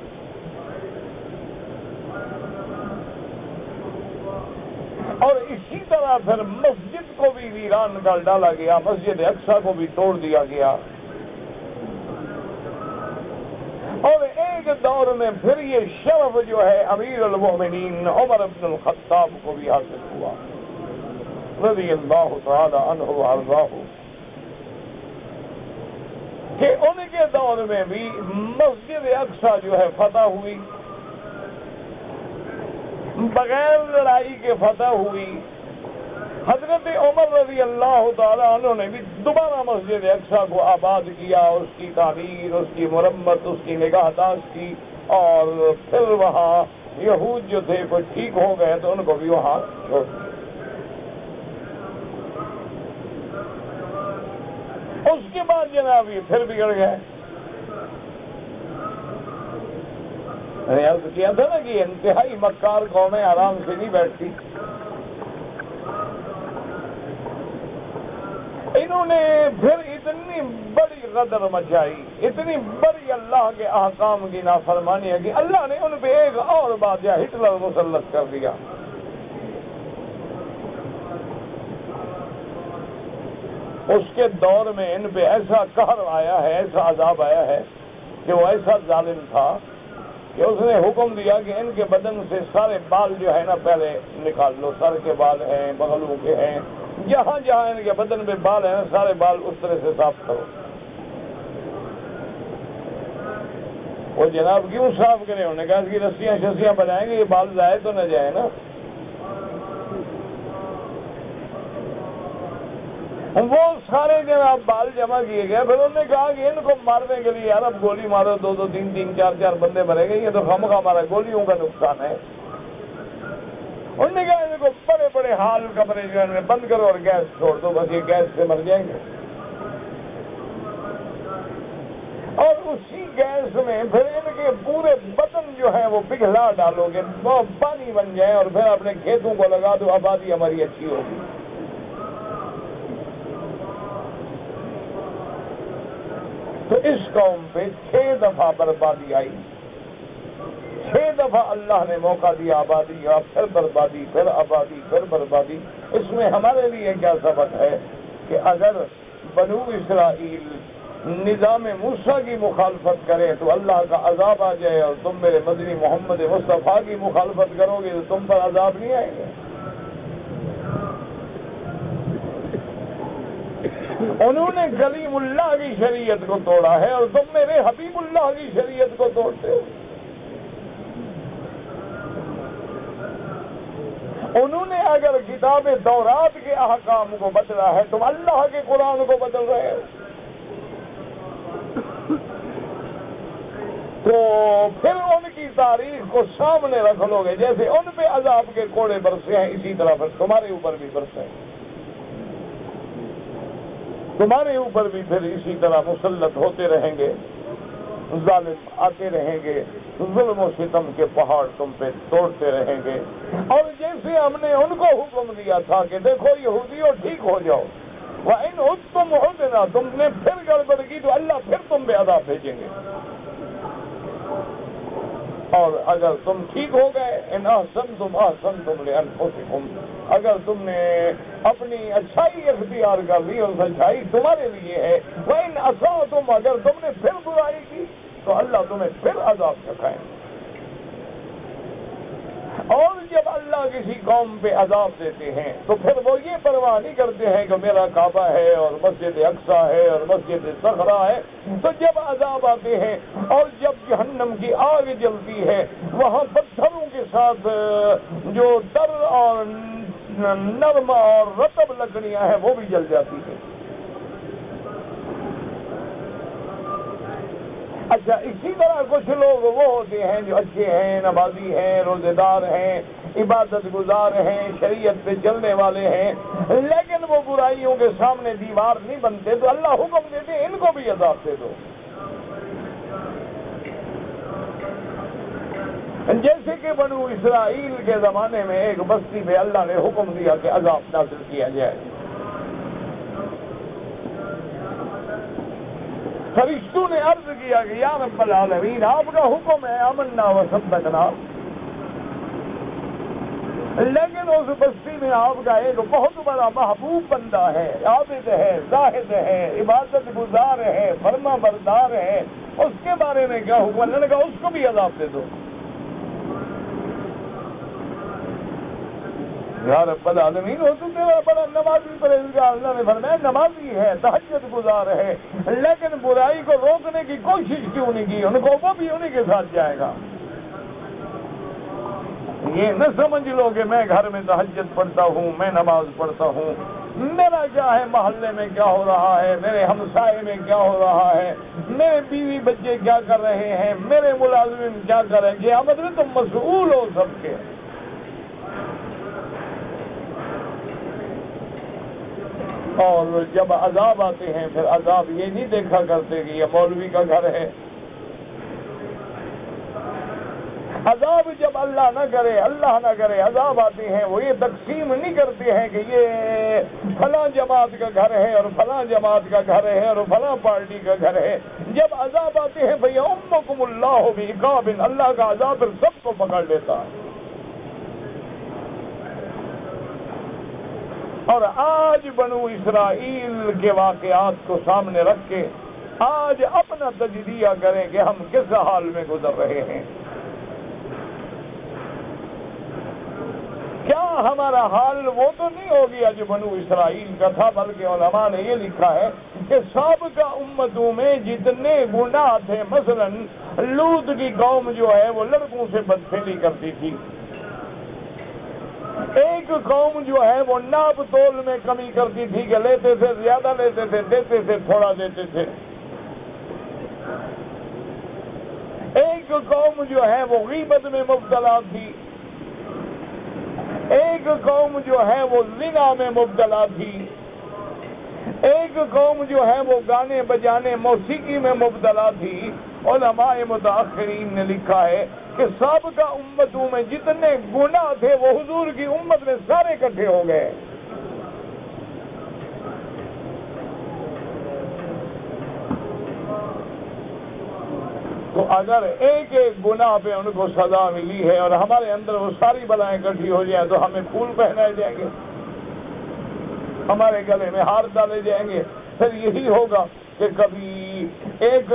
[SPEAKER 1] اور اسی طرح پھر مسجد کو بھی ویران کر ڈالا گیا، مسجد اقصی کو بھی توڑ دیا گیا، اور ایک دور میں پھر یہ شرف جو ہے امیر المومنین عمر بن الخطاب کو بھی حاصل ہوا رضی اللہ تعالی عنہ وارضاہ، کہ ان کے دور میں بھی مسجد اقصی جو ہے فتح ہوئی، بغیر لڑائی کے فتح ہوئی۔ حضرت عمر رضی اللہ تعالی عنہ نے بھی دوبارہ مسجد اقصی کو آباد کیا، اس کی تعمیر، اس کی مرمت، اس کی نگہداشت کی، اور پھر وہاں یہود جو تھے وہ ٹھیک ہو گئے تو ان کو بھی وہاں چھوڑ دیا۔ اس کے بعد جناب یہ پھر بگڑ گئے۔ میں نے عرض کیا تھا نا کہ انتہائی مکار قومیں آرام سے نہیں بیٹھتی۔ انہوں نے پھر اتنی بڑی غدر مچائی، اتنی بڑی اللہ کے احکام کی نافرمانی ہے کہ اللہ نے ان پہ ایک اور بادشاہ ہٹلر مسلط کر دیا۔ اس کے دور میں ان پہ ایسا قہر آیا ہے، ایسا عذاب آیا ہے کہ وہ ایسا ظالم تھا کہ اس نے حکم دیا کہ ان کے بدن سے سارے بال جو ہے نا پہلے نکال لو، سر کے بال ہیں، بغلوں کے ہیں، جہاں جہاں ان کے بدن پہ بال ہیں سارے بال اس طرح سے صاف کرو۔ وہ جناب کیوں صاف کریں؟ انہوں نے کہا کہ رسیاں شسیاں بنائیں گے، یہ بال ضائع تو نہ جائے نا۔ وہ سارے جناب بال جمع کیے گئے، پھر انہوں نے کہا کہ ان کو مارنے کے لیے یار اب گولی مارو، 2-2 3-3 4-4 بندے مرے گئے، یہ تو خامخواہ ہمارا گولیوں کا نقصان ہے۔ انہوں نے کہا ان کو بڑے بڑے ہال کمرے جو ان میں بند کرو اور گیس چھوڑ دو، بس یہ گیس سے مر جائیں گے۔ اور اسی گیس میں پھر ان کے پورے بدن جو ہے وہ پگھلا ڈالو گے، وہ پانی بن جائے، اور پھر اپنے کھیتوں کو لگا دو، آبادی ہماری اچھی ہوگی۔ تو اس قوم پہ 6 دفعہ بربادی آئی، 6 دفعہ اللہ نے موقع دیا آبادی کا، پھر بربادی، پھر آبادی، پھر بربادی۔ اس میں ہمارے لیے کیا سبق ہے کہ اگر بنو اسرائیل نظام موسیٰ کی مخالفت کرے تو اللہ کا عذاب آ جائے، اور تم میرے مدنی محمد مصطفیٰ کی مخالفت کرو گے تو تم پر عذاب نہیں آئے گا۔ انہوں نے کلیم اللہ کی شریعت کو توڑا ہے اور تم میرے حبیب اللہ کی شریعت کو توڑتے ہو۔ انہوں نے اگر کتاب تورات کے احکام کو بدلا ہے، تم اللہ کے قرآن کو بدل رہے ہو، تو پھر ان کی تاریخ کو سامنے رکھ لو گے، جیسے ان پہ عذاب کے کوڑے برسے ہیں اسی طرح پھر تمہارے اوپر بھی برسے ہیں، تمہارے اوپر بھی پھر اسی طرح مسلط ہوتے رہیں گے، ظالم آتے رہیں گے، ظلم و ستم کے پہاڑ تم پہ توڑتے رہیں گے۔ اور جیسے ہم نے ان کو حکم دیا تھا کہ دیکھو یہودیوں ٹھیک ہو جاؤ، وَإِنْ عُدْتُمْ عُدْنَا، تم نے پھر گڑبڑ کی تو اللہ پھر تم پہ عذاب بھیجیں گے، اور اگر تم ٹھیک ہو گئے، ان احسنتم احسنتم لانفسکم، اگر تم نے اپنی اچھائی اختیار کر لی اور سچائی تمہارے لیے ہے، وَإِنْ أَسَأْتُمْ، اگر تم نے پھر برائی کی تو اللہ تمہیں پھر عذاب چکھائیں۔ اور جب اللہ کسی قوم پہ عذاب دیتے ہیں تو پھر وہ یہ پرواہ نہیں کرتے ہیں کہ میرا کعبہ ہے اور مسجد اقصیٰ ہے اور مسجد صخرہ ہے، تو جب عذاب آتے ہیں اور جب جہنم کی آگ جلتی ہے، وہاں پتھروں کے ساتھ جو تر اور نرم اور رطب لکڑیاں ہیں وہ بھی جل جاتی ہیں۔ اچھا، اسی طرح کچھ لوگ وہ ہوتے ہیں جو اچھے ہیں، نمازی ہیں، روزے دار ہیں، عبادت گزار ہیں، شریعت پہ چلنے والے ہیں، لیکن وہ برائیوں کے سامنے دیوار نہیں بنتے، تو اللہ حکم دیتے ہیں ان کو بھی عذاب دے دو۔ جیسے کہ بنو اسرائیل کے زمانے میں ایک بستی پہ اللہ نے حکم دیا کہ عذاب نازل کیا جائے، فرشتوں نے عرض کیا کہ یا رب العالمین، آپ کا حکم ہے آمنا و صدقنا، لیکن اس بستی میں آپ کا ایک بہت بڑا محبوب بندہ ہے، عابد ہے، زاہد ہے، عبادت گزار ہے، فرما بردار ہے، اس کے بارے میں کیا حکم؟ اللہ نے کہا اس کو بھی عذاب دے دو۔ یا رب العالمین، وہ تو تیرا بڑا نمازی پرہیزگار، اللہ نے فرمایا نمازی ہے، تہجد گزار ہے، لیکن برائی کو روکنے کی کوشش کیوں نہیں کی؟ ان کو وہ بھی انہی کے ساتھ جائے گا۔ یہ نہ سمجھ لو کہ میں گھر میں تہجد پڑھتا ہوں، میں نماز پڑھتا ہوں، میرا کیا ہے مسجد میں کیا ہو رہا ہے، میرے ہمسائے میں کیا ہو رہا ہے، میرے بیوی بچے کیا کر رہے ہیں، میرے ملازمین کیا کر رہے ہیں، قیامت میں تم مسئول ہو سب کے۔ اور جب عذاب آتے ہیں پھر عذاب یہ نہیں دیکھا کرتے کہ یہ مولوی کا گھر ہے۔ عذاب جب اللہ نہ کرے عذاب آتے ہیں، وہ یہ تقسیم نہیں کرتے ہیں کہ یہ فلاں جماعت کا گھر ہے اور فلاں جماعت کا گھر ہے اور فلاں پارٹی کا گھر ہے۔ جب عذاب آتے ہیں بھیا امکم اللہ بعقاب، اللہ کا عذاب پھر سب کو پکڑ لیتا ہے۔ اور آج بنو اسرائیل کے واقعات کو سامنے رکھ کے آج اپنا تجزیہ کریں کہ ہم کس حال میں گزر رہے ہیں۔ کیا ہمارا حال وہ تو نہیں ہو گیا جو بنو اسرائیل کا تھا، بلکہ علماء نے یہ لکھا ہے کہ سابقہ امتوں میں جتنے گناہ تھے، مثلا لوط کی قوم جو ہے وہ لڑکوں سے بدفعلی کرتی تھی، ایک قوم جو ہے وہ ناپ تول میں کمی کرتی تھی کہ لیتے تھے زیادہ لیتے تھے، دیتے تھے تھوڑا دیتے تھے، ایک قوم جو ہے وہ غیبت میں مبتلا تھی، ایک قوم جو ہے وہ زنا میں مبتلا تھی، ایک قوم جو ہے وہ گانے بجانے موسیقی میں مبتلا تھی۔ علماء متاخرین نے لکھا ہے کہ سابقہ امتوں میں جتنے گناہ تھے وہ حضور کی امت میں سارے اکٹھے ہو گئے۔ تو اگر ایک ایک گناہ پہ ان کو سزا ملی ہے اور ہمارے اندر وہ ساری بلائیں اکٹھی ہو جائیں تو ہمیں پھول پہنائے جائیں گے، ہمارے گلے میں ہار ڈالے جائیں گے، پھر یہی ہوگا کہ کبھی ایک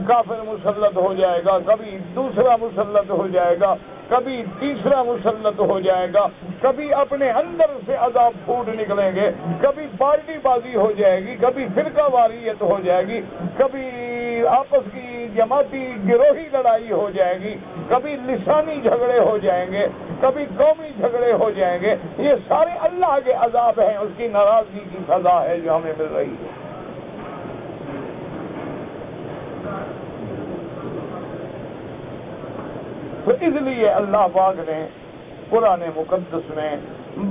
[SPEAKER 1] کافر مسلط ہو جائے گا، کبھی دوسرا مسلط ہو جائے گا، کبھی تیسرا مسلط ہو جائے گا، کبھی اپنے اندر سے عذاب پھوٹ نکلیں گے، کبھی پارٹی بازی ہو جائے گی، کبھی فرقہ واریت ہو جائے گی، کبھی آپس کی جماعتی گروہی لڑائی ہو جائے گی، کبھی لسانی جھگڑے ہو جائیں گے، کبھی قومی جھگڑے ہو جائیں گے، یہ سارے اللہ کے عذاب ہیں، اس کی ناراضگی کی سزا ہے جو ہمیں مل رہی ہے۔ تو اس لیے اللہ پاک نے قرآن مقدس میں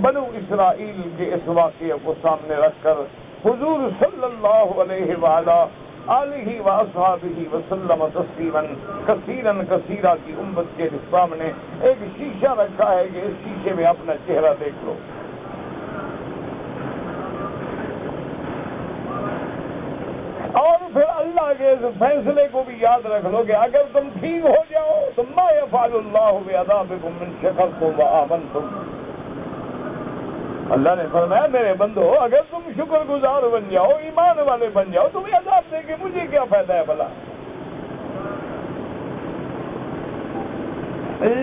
[SPEAKER 1] بنو اسرائیل کے اس واقعے کو سامنے رکھ کر حضور صلی اللہ علیہ وآلہ آلہ واصحابہ وسلم تسلیما کثیرا کثیرا کی امت کے سامنے ایک شیشہ رکھا ہے کہ اس شیشے میں اپنا چہرہ دیکھ لو، اور پھر اللہ کے اس فیصلے کو بھی یاد رکھ لو کہ اگر تم ٹھیک ہو جاؤ تو ما یفعل اللہ بعذابکم من شکرتم وآمنتم، اللہ نے فرمایا میرے بندو اگر تم شکر گزار بن جاؤ، ایمان والے بن جاؤ، تمہیں عذاب دے کے مجھے کیا فائدہ ہے بھلا؟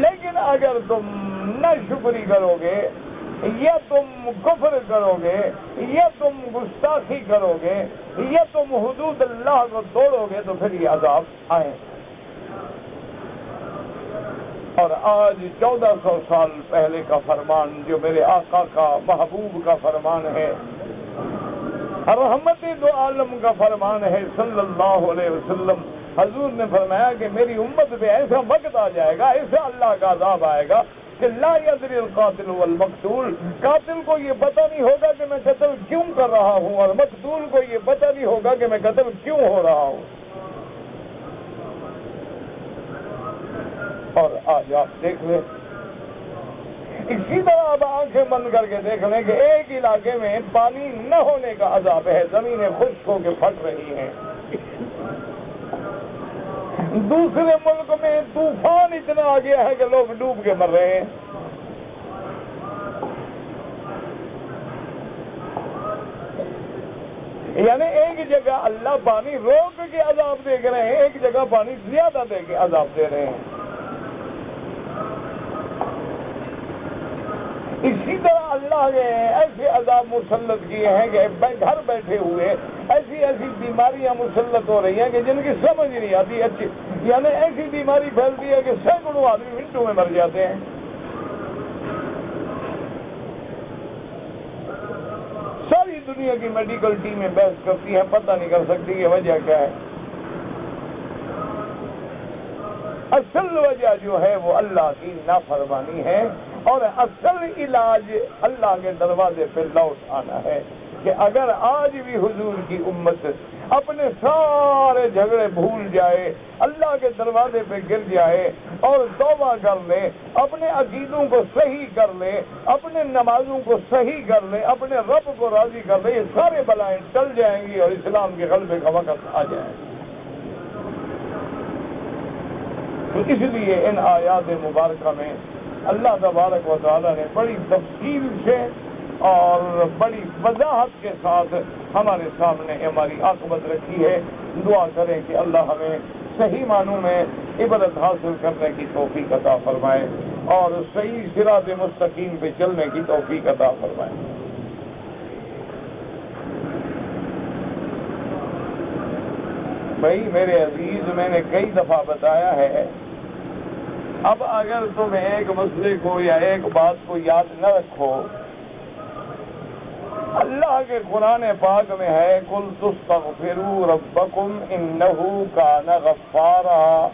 [SPEAKER 1] لیکن اگر تم نہ شکری کرو گے، یا تم کفر کرو گے، یا تم گستاخی کرو گے، یا تم حدود اللہ کو توڑو گے تو پھر یہ عذاب آئے۔ اور آج 1400 سال پہلے کا فرمان جو میرے آقا کا محبوب کا فرمان ہے، رحمت دو عالم کا فرمان ہے صلی اللہ علیہ وسلم، حضور نے فرمایا کہ میری امت پہ ایسا وقت آ جائے گا، ایسا اللہ کا عذاب آئے گا کہ لا یدری القاتل والمقتول، قاتل کو یہ پتہ نہیں ہوگا کہ میں قتل کیوں کر رہا ہوں، اور مقتول کو یہ پتہ نہیں ہوگا کہ میں قتل کیوں ہو رہا ہوں۔ اور آج آپ دیکھ لیں، اسی طرح آپ آنکھیں بند کر کے دیکھ لیں کہ ایک علاقے میں پانی نہ ہونے کا عذاب ہے، زمینیں خشک ہو کے پھٹ رہی ہیں، دوسرے ملک میں طوفان اتنا آ گیا ہے کہ لوگ ڈوب کے مر رہے ہیں۔ یعنی ایک جگہ اللہ پانی روک کے عذاب دے رہے ہیں، ایک جگہ پانی زیادہ دے کے عذاب دے رہے ہیں۔ اسی طرح اللہ نے ایسے عذاب مسلط کیے ہیں کہ گھر بیٹھے ہوئے ایسی ایسی بیماریاں مسلط ہو رہی ہیں کہ جن کی سمجھ نہیں آتی، اچھی یعنی ایسی بیماری پھیلتی ہے کہ سینکڑوں آدمی منٹوں میں مر جاتے ہیں۔ ساری دنیا کی میڈیکل ٹیمیں بحث کرتی ہیں، پتہ نہیں کر سکتی کہ وجہ کیا ہے۔ اصل وجہ جو ہے وہ اللہ کی نافرمانی ہے، اور اصل علاج اللہ کے دروازے پہ لوٹ آنا ہے کہ اگر آج بھی حضور کی امت اپنے سارے جھگڑے بھول جائے، اللہ کے دروازے پہ گر جائے اور توبہ کر لے، اپنے عقیدوں کو صحیح کر لے، اپنے نمازوں کو صحیح کر لے، اپنے رب کو راضی کر لے، یہ سارے بلائیں ٹل جائیں گی اور اسلام کے غلبے کا وقت آ جائے گا۔ تو اس لیے ان آیات مبارکہ میں اللہ تبارک و تعالیٰ نے بڑی تفصیل سے اور بڑی وضاحت کے ساتھ ہمارے سامنے ہماری عاقبت رکھی ہے۔ دعا کریں کہ اللہ ہمیں صحیح معنوں میں عبرت حاصل کرنے کی توفیق عطا فرمائے اور صحیح صراط مستقیم پہ چلنے کی توفیق عطا فرمائے۔ بھائی میرے عزیز، میں نے کئی دفعہ بتایا ہے، اب اگر تم ایک مسئلے کو یا ایک بات کو یاد نہ رکھو، اللہ کے قرآن پاک میں ہے قُلْ تُسْتَغْفِرُوا رَبَّكُمْ إِنَّهُ كَانَ غَفَّارًا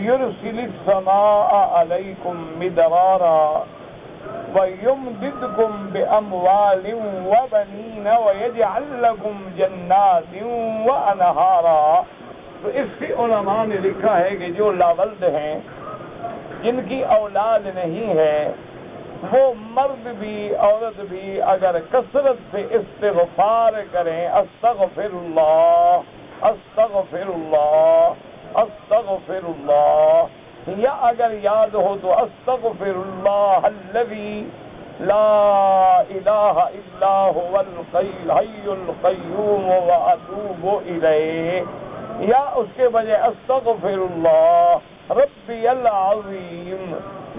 [SPEAKER 1] يُرْسِلِ السَّمَاءَ عَلَيْكُمْ مِدْرَارًا وَيُمْدِدْكُمْ بِأَمْوَالٍ وَبَنِينَ وَيَجْعَلْ لَكُمْ جَنَّاتٍ وَأَنْهَارًا۔ تو اس کی علماء نے لکھا ہے کہ جو لاولد ہیں، جن کی اولاد نہیں ہے، وہ مرد بھی عورت بھی اگر کثرت سے استغفار کریں، استغفر اللہ استغفر اللہ استغفر اللہ، یا اگر یاد ہو تو استغفر اللہ الذی لا الہ الا هو الحی القیوم واتوب الیہ، یا اس کے بجائے استغفر اللہ ربی العظیم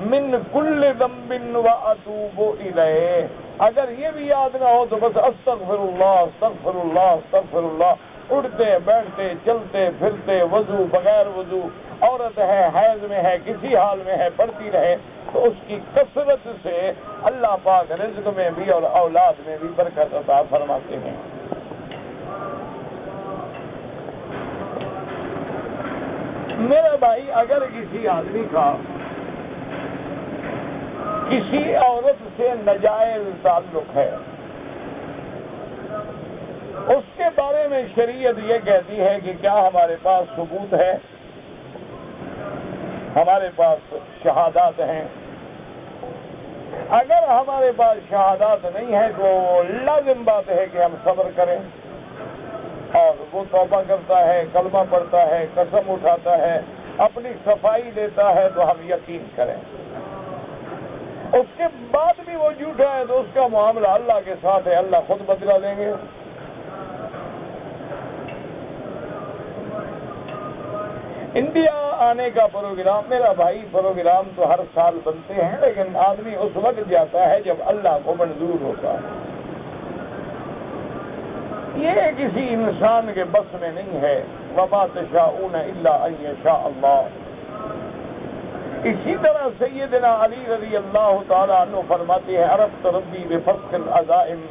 [SPEAKER 1] من کل ذنب واتوب الیہ، اگر یہ بھی یاد نہ ہو تو بس استغفر اللہ استغفر اللہ استغفر اللہ اٹھتے بیٹھتے چلتے پھرتے وضو بغیر وضو، عورت ہے حیض میں ہے کسی حال میں ہے پڑھتی رہے، تو اس کی کثرت سے اللہ پاک رزق میں بھی اور اولاد میں بھی برکت عطا فرماتے ہیں۔ میرا بھائی، اگر کسی آدمی کا کسی عورت سے ناجائز تعلق ہے، اس کے بارے میں شریعت یہ کہتی ہے کہ کیا ہمارے پاس ثبوت ہے، ہمارے پاس شہادات ہیں؟ اگر ہمارے پاس شہادات نہیں ہے تو لازم بات ہے کہ ہم صبر کریں، اور وہ توبہ کرتا ہے، کلمہ پڑھتا ہے، قسم اٹھاتا ہے، اپنی صفائی دیتا ہے تو ہم یقین کریں۔ اس کے بعد بھی وہ جھوٹا ہے تو اس کا معاملہ اللہ کے ساتھ ہے، اللہ خود بدلا دیں گے۔ انڈیا آنے کا پروگرام، میرا بھائی، پروگرام تو ہر سال بنتے ہیں، لیکن آدمی اس وقت جاتا ہے جب اللہ کو منظور ہوتا ہے۔ یہ کسی انسان کے بس میں نہیں ہے، وَمَا تَشَاءُونَ إِلَّا أَن يَشَاءَ اللَّهُ۔ اسی طرح سیدنا علی رضی اللہ تعالیٰ عنہ فرماتے ہیں، عرفت ربی بفسق العزائم،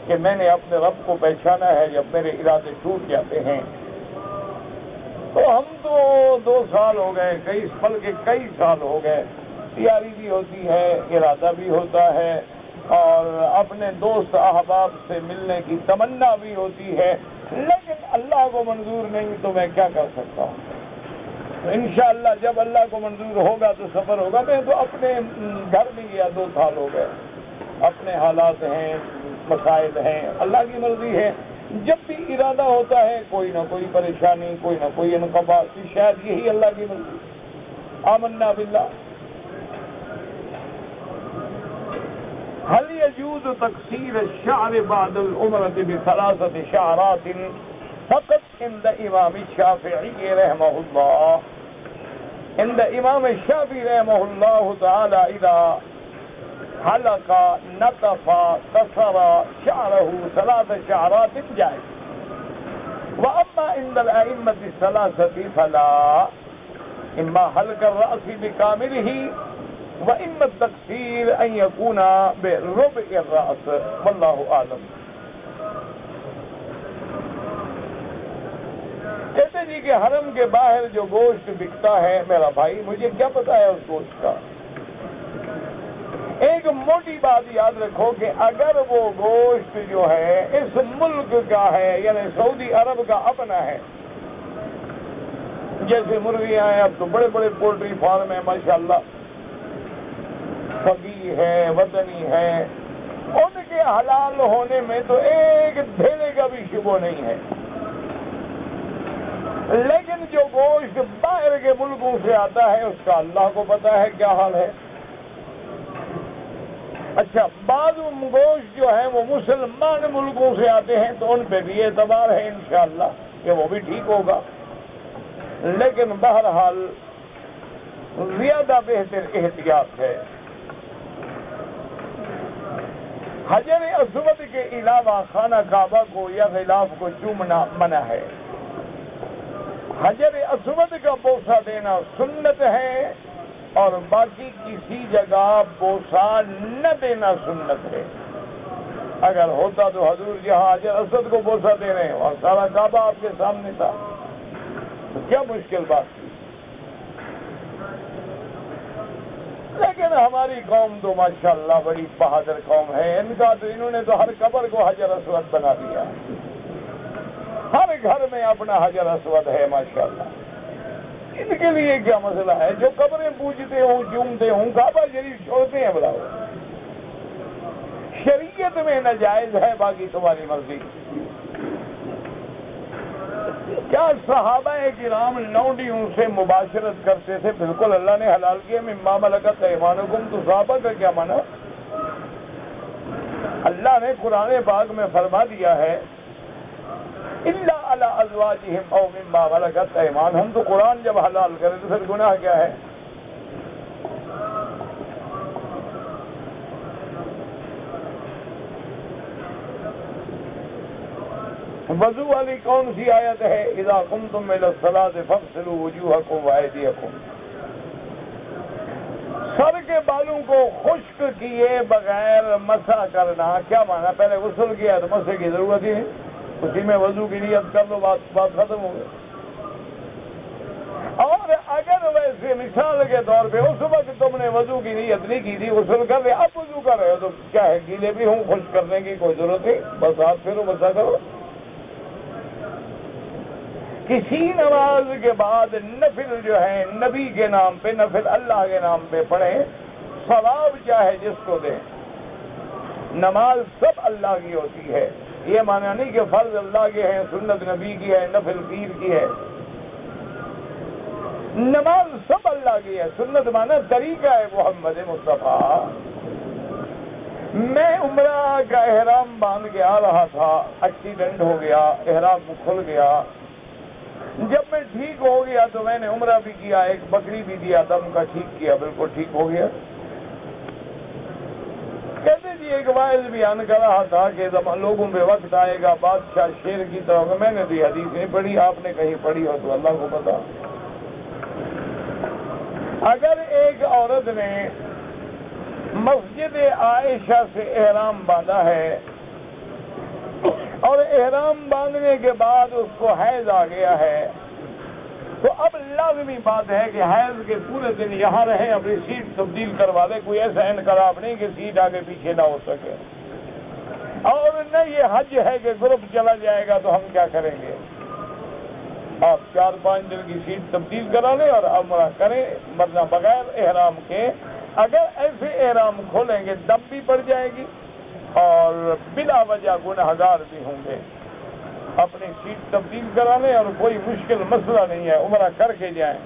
[SPEAKER 1] کہ میں نے اپنے رب کو پہچانا ہے جب میرے ارادے ٹوٹ جاتے ہیں۔ تو ہم تو 2 سال ہو گئے، کئی بلکہ کئی سال ہو گئے، تیاری بھی ہوتی ہے، ارادہ بھی ہوتا ہے، اور اپنے دوست احباب سے ملنے کی تمنا بھی ہوتی ہے، لیکن اللہ کو منظور نہیں تو میں کیا کر سکتا ہوں؟ تو انشاءاللہ جب اللہ کو منظور ہوگا تو سفر ہوگا۔ میں تو اپنے گھر میں گیا 2 سال ہو گئے، اپنے حالات ہیں، مسائل ہیں، اللہ کی مرضی ہے۔ جب بھی ارادہ ہوتا ہے کوئی نہ کوئی پریشانی، کوئی نہ کوئی انقباض، شاید یہی اللہ کی مرضی۔ آمنا باللہ۔ هل يجوز تقصير الشعر بعد العمرة ب3 شعرات فقط عند امام الشافعي رحمه الله؟ عند امام الشافعي رحمه الله تعالى اذا حلق نطف قصر شعره 3 شعرات جائز، واما عند الائمة الثلاثة فلا، اما حلق الراس بكامله وَإِمَّا التَّقْصِيرُ أَن يَكُونَ بِرُبْعِ الرَّأْسِ وَاللَّهُ أَعْلَمُ۔ کہتے جی کہ حرم کے باہر جو گوشت بکتا ہے، میرا بھائی مجھے کیا پتا ہے اس گوشت کا؟ ایک موٹی بات یاد رکھو کہ اگر وہ گوشت جو ہے اس ملک کا ہے، یعنی سعودی عرب کا اپنا ہے، جیسے مرغیاں ہیں، اب تو بڑے بڑے پولٹری فارم ہیں ماشاءاللہ، فقی ہے، وطنی ہے، ان کے حلال ہونے میں تو ایک دھیرے کا بھی شبہ نہیں ہے، لیکن جو گوشت باہر کے ملکوں سے آتا ہے اس کا اللہ کو پتا ہے کیا حال ہے۔ اچھا، بعض گوشت جو ہیں وہ مسلمان ملکوں سے آتے ہیں تو ان پہ بھی اعتبار ہے انشاءاللہ کہ وہ بھی ٹھیک ہوگا، لیکن بہرحال زیادہ بہتر احتیاط ہے۔ حجر اسود کے علاوہ خانہ کعبہ کو یا غلاف کو چومنا منع ہے۔ حجر اسود کا بوسہ دینا سنت ہے، اور باقی کسی جگہ بوسہ نہ دینا سنت ہے۔ اگر ہوتا تو حضور جہاں حجر اسود کو بوسہ دے رہے ہیں اور سارا کعبہ آپ کے سامنے تھا، تو کیا مشکل بات تھی؟ لیکن ہماری قوم تو ماشاءاللہ بڑی بہادر قوم ہے، انہوں نے تو ہر قبر کو حجر اسود بنا دیا، ہر گھر میں اپنا حجر اسود ہے ماشاءاللہ۔ ان کے لیے کیا مسئلہ ہے؟ جو قبریں پوجتے ہوں، چومتے ہوں، کعبہ شریف چھوڑتے ہیں، بلاؤ، شریعت میں ناجائز ہے، باقی تمہاری مرضی۔ کیا صحابہ کرام لونڈیوں سے مباشرت کرتے تھے؟ بالکل، اللہ نے حلال کیا، مما ملکت ایمانکم، تو صحابہ کا کیا مانا؟ اللہ نے قرآن پاک میں فرما دیا ہے الا علی ازواجہم او مما ملکت ایمانہم، ہم تو قرآن جب حلال کرے تو پھر گناہ کیا ہے؟ وضو والی کون سی آیت ہے؟ اذا قمتم الى الصلاۃ فاغسلوا وجوہکم وایدیکم. سر کے بالوں کو خشک کیے بغیر مسح کرنا کیا مانا؟ پہلے غسل کیا تو مسح کی ضرورت ہی نہیں، اسی میں وضو کی نیت کر لو، بات ختم ہو گئی. اور اگر ویسے مثال کے طور پہ اس وقت تم نے وضو کی نیت نہیں کی تھی، غسل کر رہے، اب وضو کر رہے ہو تو کیا ہے، گیلے بھی ہوں، خشک کرنے کی کوئی ضرورت نہیں، بس ہاتھ پھیرو مسح کرو. کسی نماز کے بعد نفل جو ہے نبی کے نام پہ، نفل اللہ کے نام پہ پڑھیں، ثواب چاہے جس کو دیں. نماز سب اللہ کی ہوتی ہے، یہ مانا نہیں کہ فرض اللہ کے ہیں، سنت نبی کی ہے، نفل پیر کی ہے. نماز سب اللہ کی ہے. سنت مانا طریقہ ہے محمد مصطفیٰ. میں عمرہ کا احرام باندھ کے آ رہا تھا، ایکسیڈنٹ ہو گیا، احرام کھل گیا. جب میں ٹھیک ہو گیا تو میں نے عمرہ بھی کیا، ایک بکری بھی دیا، دم کا ٹھیک کیا، بالکل ٹھیک ہو گیا. کہتے جی ایک واعظ بیان کر رہا تھا کہ لوگوں پہ وقت آئے گا بادشاہ شیر کی طرح. میں نے بھی حدیث نہیں پڑھی، آپ نے کہیں پڑھی ہو تو اللہ کو پتا. اگر ایک عورت نے مسجد عائشہ سے احرام باندھا ہے اور احرام باندھنے کے بعد اس کو حیض آ گیا ہے تو اب لازمی بات ہے کہ حیض کے پورے دن یہاں رہیں، اپنی سیٹ تبدیل کروا لے. کوئی ایسا انقلاب نہیں کہ سیٹ آگے پیچھے نہ ہو سکے. اور نہ یہ حج ہے کہ گروپ چلا جائے گا تو ہم کیا کریں گے. آپ 4-5 دن کی سیٹ تبدیل کرا لیں اور عمرہ کریں، ورنہ بغیر احرام کے. اگر ایسے احرام کھولیں گے دم بھی پڑ جائے گی اور بلا وجہ گنہگار بھی ہوں گے. اپنی سیٹ تبدیل کرا لیں اور کوئی مشکل مسئلہ نہیں ہے، عمرہ کر کے جائیں.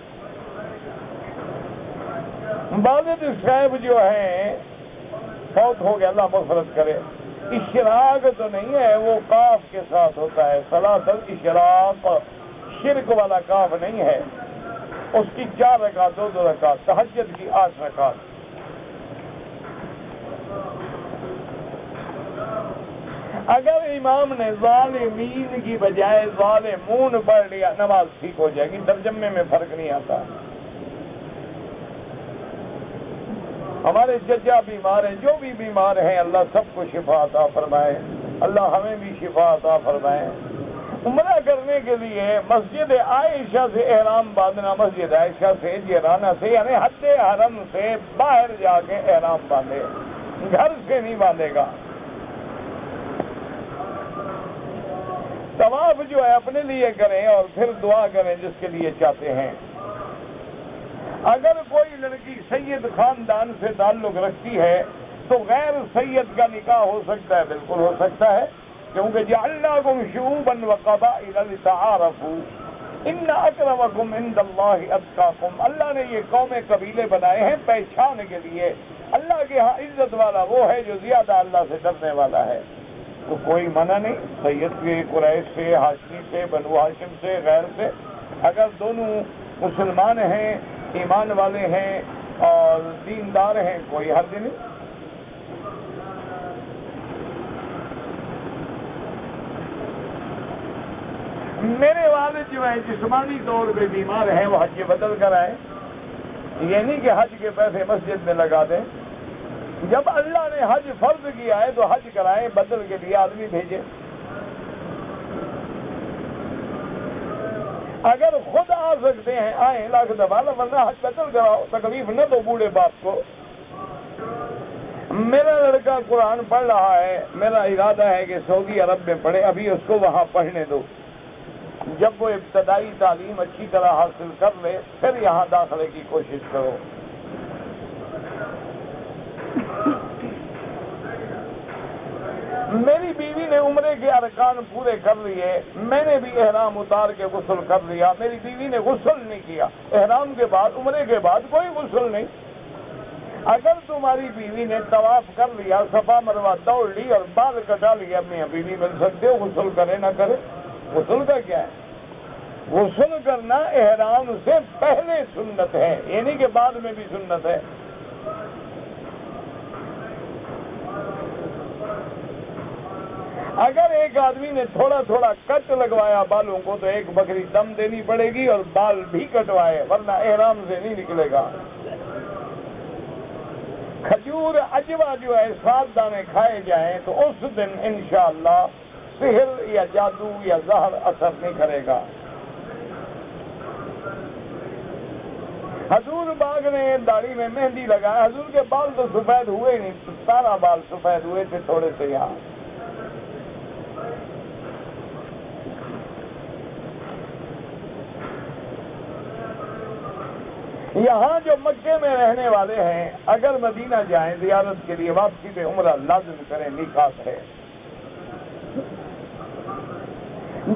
[SPEAKER 1] والد صاحب جو ہیں فوت ہو گیا، اللہ مغفرت کرے. اشراق تو نہیں ہے، وہ قاف کے ساتھ ہوتا ہے. صلاۃ الاشراق شرک والا کاف نہیں ہے. اس کی 4 رکعت، 2 رکعت، تہجد کی 8 رکعت. اگر امام نے ظالمین کی بجائے ظالمون پڑھ لیا نماز ٹھیک ہو جائے گی. ترجمے میں فرق نہیں آتا. ہمارے چچا بیمار ہیں، جو بھی بیمار ہیں اللہ سب کو شفا عطا فرمائے، اللہ ہمیں بھی شفا عطا فرمائے. عمرہ کرنے کے لیے مسجد عائشہ سے احرام باندھنا، مسجد عائشہ سے جیرانہ سے یعنی حد حرم سے باہر جا کے احرام باندھے، گھر سے نہیں باندھے گا. طواف جو ہے اپنے لیے کریں اور پھر دعا کریں جس کے لیے چاہتے ہیں. اگر کوئی لڑکی سید خاندان سے تعلق رکھتی ہے تو غیر سید کا نکاح ہو سکتا ہے، بالکل ہو سکتا ہے، کیونکہ جعلناکم شعوبا وقبائل لتعارفوا ان اکرمکم عند اللہ اتقاکم. اللہ نے یہ قومیں قبیلے بنائے ہیں پہچان کے لیے. اللہ کے ہاں عزت والا وہ ہے جو زیادہ اللہ سے ڈرنے والا ہے. تو کوئی منع نہیں سید کے، قریش سے، ہاشمی سے، بنو ہاشم سے، غیر سے. اگر دونوں مسلمان ہیں، ایمان والے ہیں اور دیندار ہیں، کوئی حرج نہیں. میرے والد جو ہیں جسمانی طور پہ بیمار ہیں، وہ حج بدل کر آئے. یہ نہیں کہ حج کے پیسے مسجد میں لگا دیں. جب اللہ نے حج فرض کیا ہے تو حج کرائیں، بدل کے لیے آدمی بھیجے. اگر خود آ سکتے ہیں آئیں، لاکھ دفعہ، ورنہ حج بدل کراؤ، تکلیف نہ دو بوڑھے باپ کو. میرا لڑکا قرآن پڑھ رہا ہے، میرا ارادہ ہے کہ سعودی عرب میں پڑھے، ابھی اس کو وہاں پڑھنے دو. جب وہ ابتدائی تعلیم اچھی طرح حاصل کر لے پھر یہاں داخلے کی کوشش کرو. میری بیوی نے عمرے کے ارکان پورے کر لیے، میں نے بھی احرام اتار کے غسل کر لیا. میری بیوی نے غسل نہیں کیا. احرام کے بعد، عمرے کے بعد کوئی غسل نہیں. اگر تمہاری بیوی نے طواف کر لیا، صفا مروہ دوڑ لی اور بال کٹا لیا، میاں بیوی بن سکتے ہو. غسل کرے نہ کرے، غسل کا کیا ہے؟ غسل کرنا احرام سے پہلے سنت ہے، یہ نہیں کہ بعد میں بھی سنت ہے. اگر ایک آدمی نے تھوڑا تھوڑا کٹ لگوایا بالوں کو تو ایک بکری دم دینی پڑے گی اور بال بھی کٹوائے ورنہ احرام سے نہیں نکلے گا۔ کھجور اجوا جو ہے 7 دانے کھائے جائیں تو اس دن انشاءاللہ سحر یا جادو یا زہر اثر نہیں کرے گا۔ حضور باغ نے داڑھی میں مہندی لگایا، حضور کے بال تو سفید ہوئے نہیں، سارا بال سفید ہوئے تھے تھوڑے سے یہاں۔ یہاں جو مکے میں رہنے والے ہیں اگر مدینہ جائیں زیارت کے لیے واپسی پہ عمرہ لازم کریں، میقات ہے۔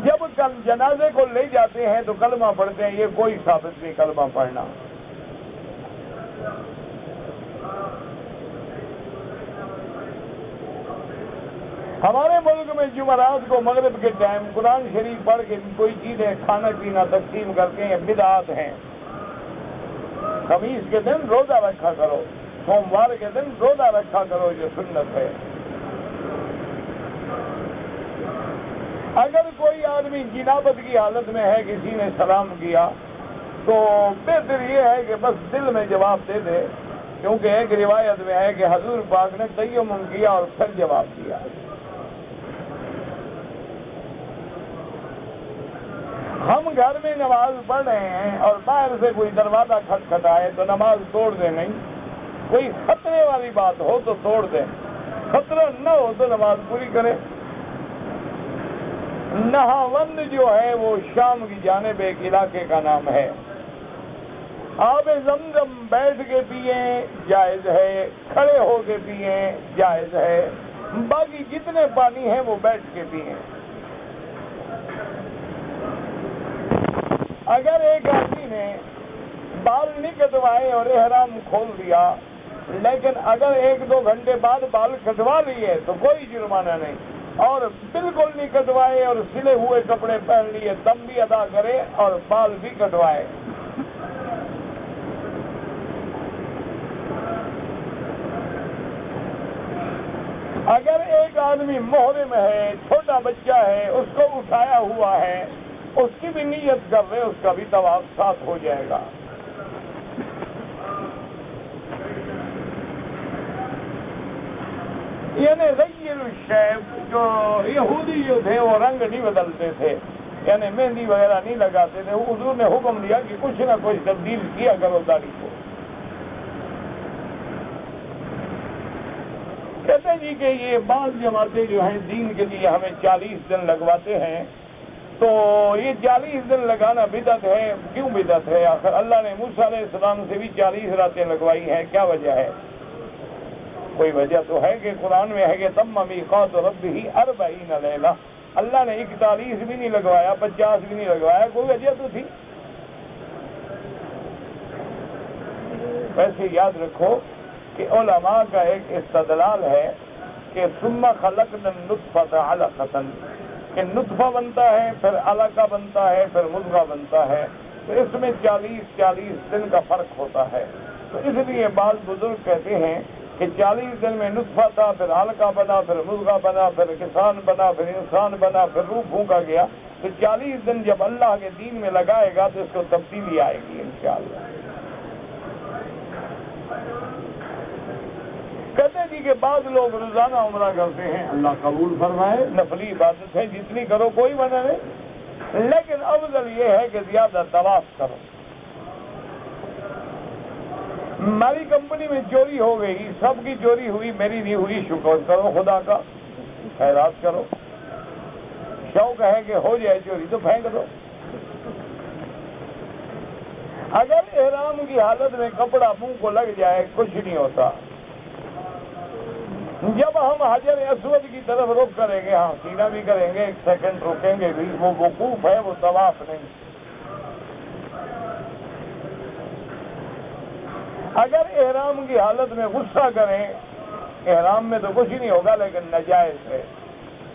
[SPEAKER 1] جب کل جنازے کو لے جاتے ہیں تو کلمہ پڑھتے ہیں، یہ کوئی ثابت نہیں کلمہ پڑھنا۔ ہمارے ملک میں جمعرات کو مغرب کے ٹائم قرآن شریف پڑھ کے کوئی چیزیں کھانا پینا تقسیم کرتے ہیں، بدعات ہیں۔ خمیس کے دن روزہ رکھا کرو، سوموار کے دن روزہ رکھا کرو، جو سنت ہے۔ اگر کوئی آدمی جنابت کی حالت میں ہے، کسی نے سلام کیا تو بہتر یہ ہے کہ بس دل میں جواب دے دے، کیونکہ ایک روایت میں ہے کہ حضور پاک نے تیمم کیا اور پھر جواب دیا۔ ہم گھر میں نماز پڑھ رہے ہیں اور باہر سے کوئی دروازہ کھٹکھٹائے تو نماز توڑ دیں نہیں، کوئی خطرے والی بات ہو تو توڑ دیں، خطرہ نہ ہو تو نماز پوری کریں۔ نہاوند جو ہے وہ شام کی جانب ایک علاقے کا نام ہے۔ آب زمزم بیٹھ کے پئیں جائز ہے، کھڑے ہو کے پئیں جائز ہے، باقی جتنے پانی ہیں وہ بیٹھ کے پئیں۔ اگر ایک آدمی نے بال نہیں کٹوائے اور احرام کھول دیا، لیکن اگر 1-2 گھنٹے بعد بال کٹوا لیے تو کوئی جرمانہ نہیں، اور بالکل نہیں کٹوائے اور سلے ہوئے کپڑے پہن لیے دم بھی ادا کرے اور بال بھی کٹوائے۔ اگر ایک آدمی محرم ہے، چھوٹا بچہ ہے، اس کو اٹھایا ہوا ہے، اس کی بھی نیت کر لے، اس کا بھی طواف ساتھ ہو جائے گا۔ یعنی غیر الشیب، جو یہودی جو تھے وہ رنگ نہیں بدلتے تھے، یعنی مہندی وغیرہ نہیں لگاتے تھے، حضور نے حکم دیا کہ کچھ نہ کچھ تبدیل کیا کرو داڑھی کو۔ کہتے ہیں جی کہ یہ بعض جماعتیں جو ہیں دین کے لیے ہمیں 40 دن لگواتے ہیں، تو یہ 40 دن لگانا بدعت ہے۔ کیوں بدعت ہے؟ آخر اللہ نے موسیٰ علیہ السلام سے بھی 40 راتیں لگوائی ہیں، کیا وجہ ہے؟ کوئی وجہ تو ہے کہ قرآن میں ہے کہ تم میقات ربہ 40 لیلہ، اللہ نے 41 بھی نہیں لگوایا، 50 بھی نہیں لگوایا، کوئی وجہ تو تھی۔ ویسے یاد رکھو کہ علماء کا ایک استدلال ہے کہ ثم خلقنا النطفۃ علقۃ، کہ نطفہ بنتا ہے، پھر علقہ بنتا ہے، پھر مضغہ بنتا ہے، تو اس میں 40 دن کا فرق ہوتا ہے۔ تو اس لیے بعض بزرگ کہتے ہیں کہ 40 دن میں نطفہ تھا، پھر علقہ بنا، پھر مضغہ بنا، پھر کسان بنا، پھر انسان بنا، پھر روح پھونکا گیا، تو 40 دن جب اللہ کے دین میں لگائے گا تو اس کو تبدیلی آئے گی انشاءاللہ۔ کہتے ہیں جی کہ بعض لوگ روزانہ عمرہ کرتے ہیں، اللہ قبول فرمائے، نفلی عبادت ہے، جتنی کرو کوئی منع نہیں، لیکن افضل یہ ہے کہ زیادہ طواف کرو۔ ہماری کمپنی میں چوری ہو گئی، سب کی چوری ہوئی، میری نہیں ہوئی، شکر کرو خدا کا، خیرات کرو۔ شوق ہے کہ ہو جائے چوری تو پھینک دو۔ اگر احرام کی حالت میں کپڑا منہ کو لگ جائے کچھ نہیں ہوتا۔ جب ہم حجر اسود کی طرف رخ کریں گے، ہاں سینہ بھی کریں گے، 1 سیکنڈ رکیں گے بھی، وہ وقوف ہے، وہ طواف نہیں۔ اگر احرام کی حالت میں غصہ کریں، احرام میں تو کچھ نہیں ہوگا لیکن ناجائز ہے،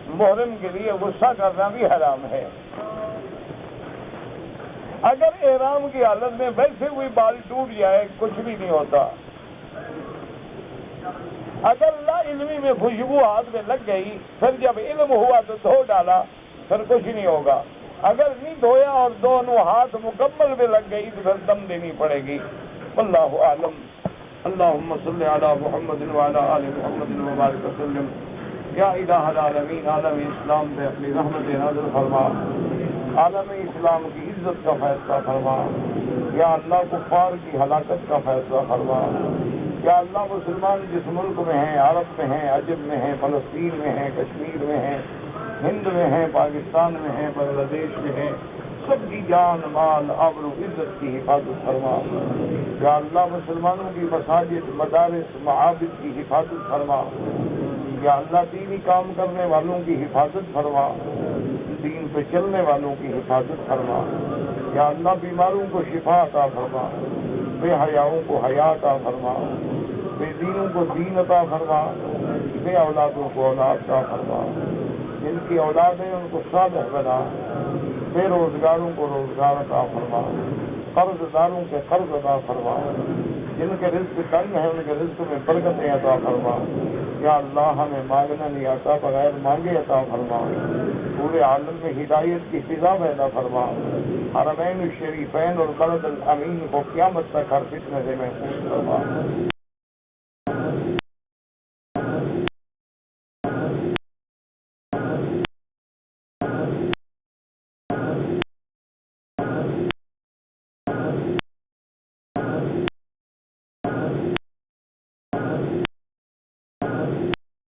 [SPEAKER 1] محرم کے لیے غصہ کرنا بھی حرام ہے۔ اگر احرام کی حالت میں ویسے کوئی بال ٹوٹ جائے کچھ بھی نہیں ہوتا، اگر لا علمی میں خوشبو ہاتھ میں لگ گئی، پھر جب علم ہوا تو دھو ڈالا، پھر کچھ نہیں ہوگا۔ اگر نہیں دھویا اور دونوں ہاتھ مکمل میں لگ گئی تو پھر دم دینی پڑے گی۔ واللہ اعلم۔ اللہم صلی علی محمد وعلی آل محمد وبارک وسلم۔ یا الہ العالمین، عالم اسلام پہ اپنی رحمت نازل فرما، عالم اسلام کی عزت کا فیصلہ فرما۔ یا اللہ کفار کی ہلاکت کا فیصلہ فرما۔ یا اللہ مسلمان جس ملک میں ہیں، عرب میں ہیں، عجم میں ہیں، فلسطین میں ہیں، کشمیر میں ہیں، ہند میں ہیں، پاکستان میں ہیں، بنگلہ دیش میں ہیں، سب کی جان مال آبرو عزت کی حفاظت فرما۔ یا اللہ مسلمانوں کی مساجد مدارس معابد کی حفاظت فرما۔ یا اللہ دینی کام کرنے والوں کی حفاظت فرما، دین پہ چلنے والوں کی حفاظت فرما۔ یا اللہ بیماروں کو شفا عطا فرما، بے حیاؤں کو حیا عطا فرما، بے دینوں کو دین عطا فرما، بے اولادوں کو اولاد عطا فرما، جن کی اولاد ہیں ان کو صالح بنا، بے روزگاروں کو روزگار عطا فرما، قرض داروں کے قرض عطا فرما، جن کے رزق تنگ ہیں ان کے رزق میں برکتیں عطا فرما۔ یا اللہ ہمیں مانگنا نہیں آتا، بغیر مانگے عطا فرما۔ پورے عالم میں ہدایت کی فضا پیدا فرما۔ حرمین الشریفین اور بلد الامین کو قیامت تک ہر فتنے سے محفوظ فرما۔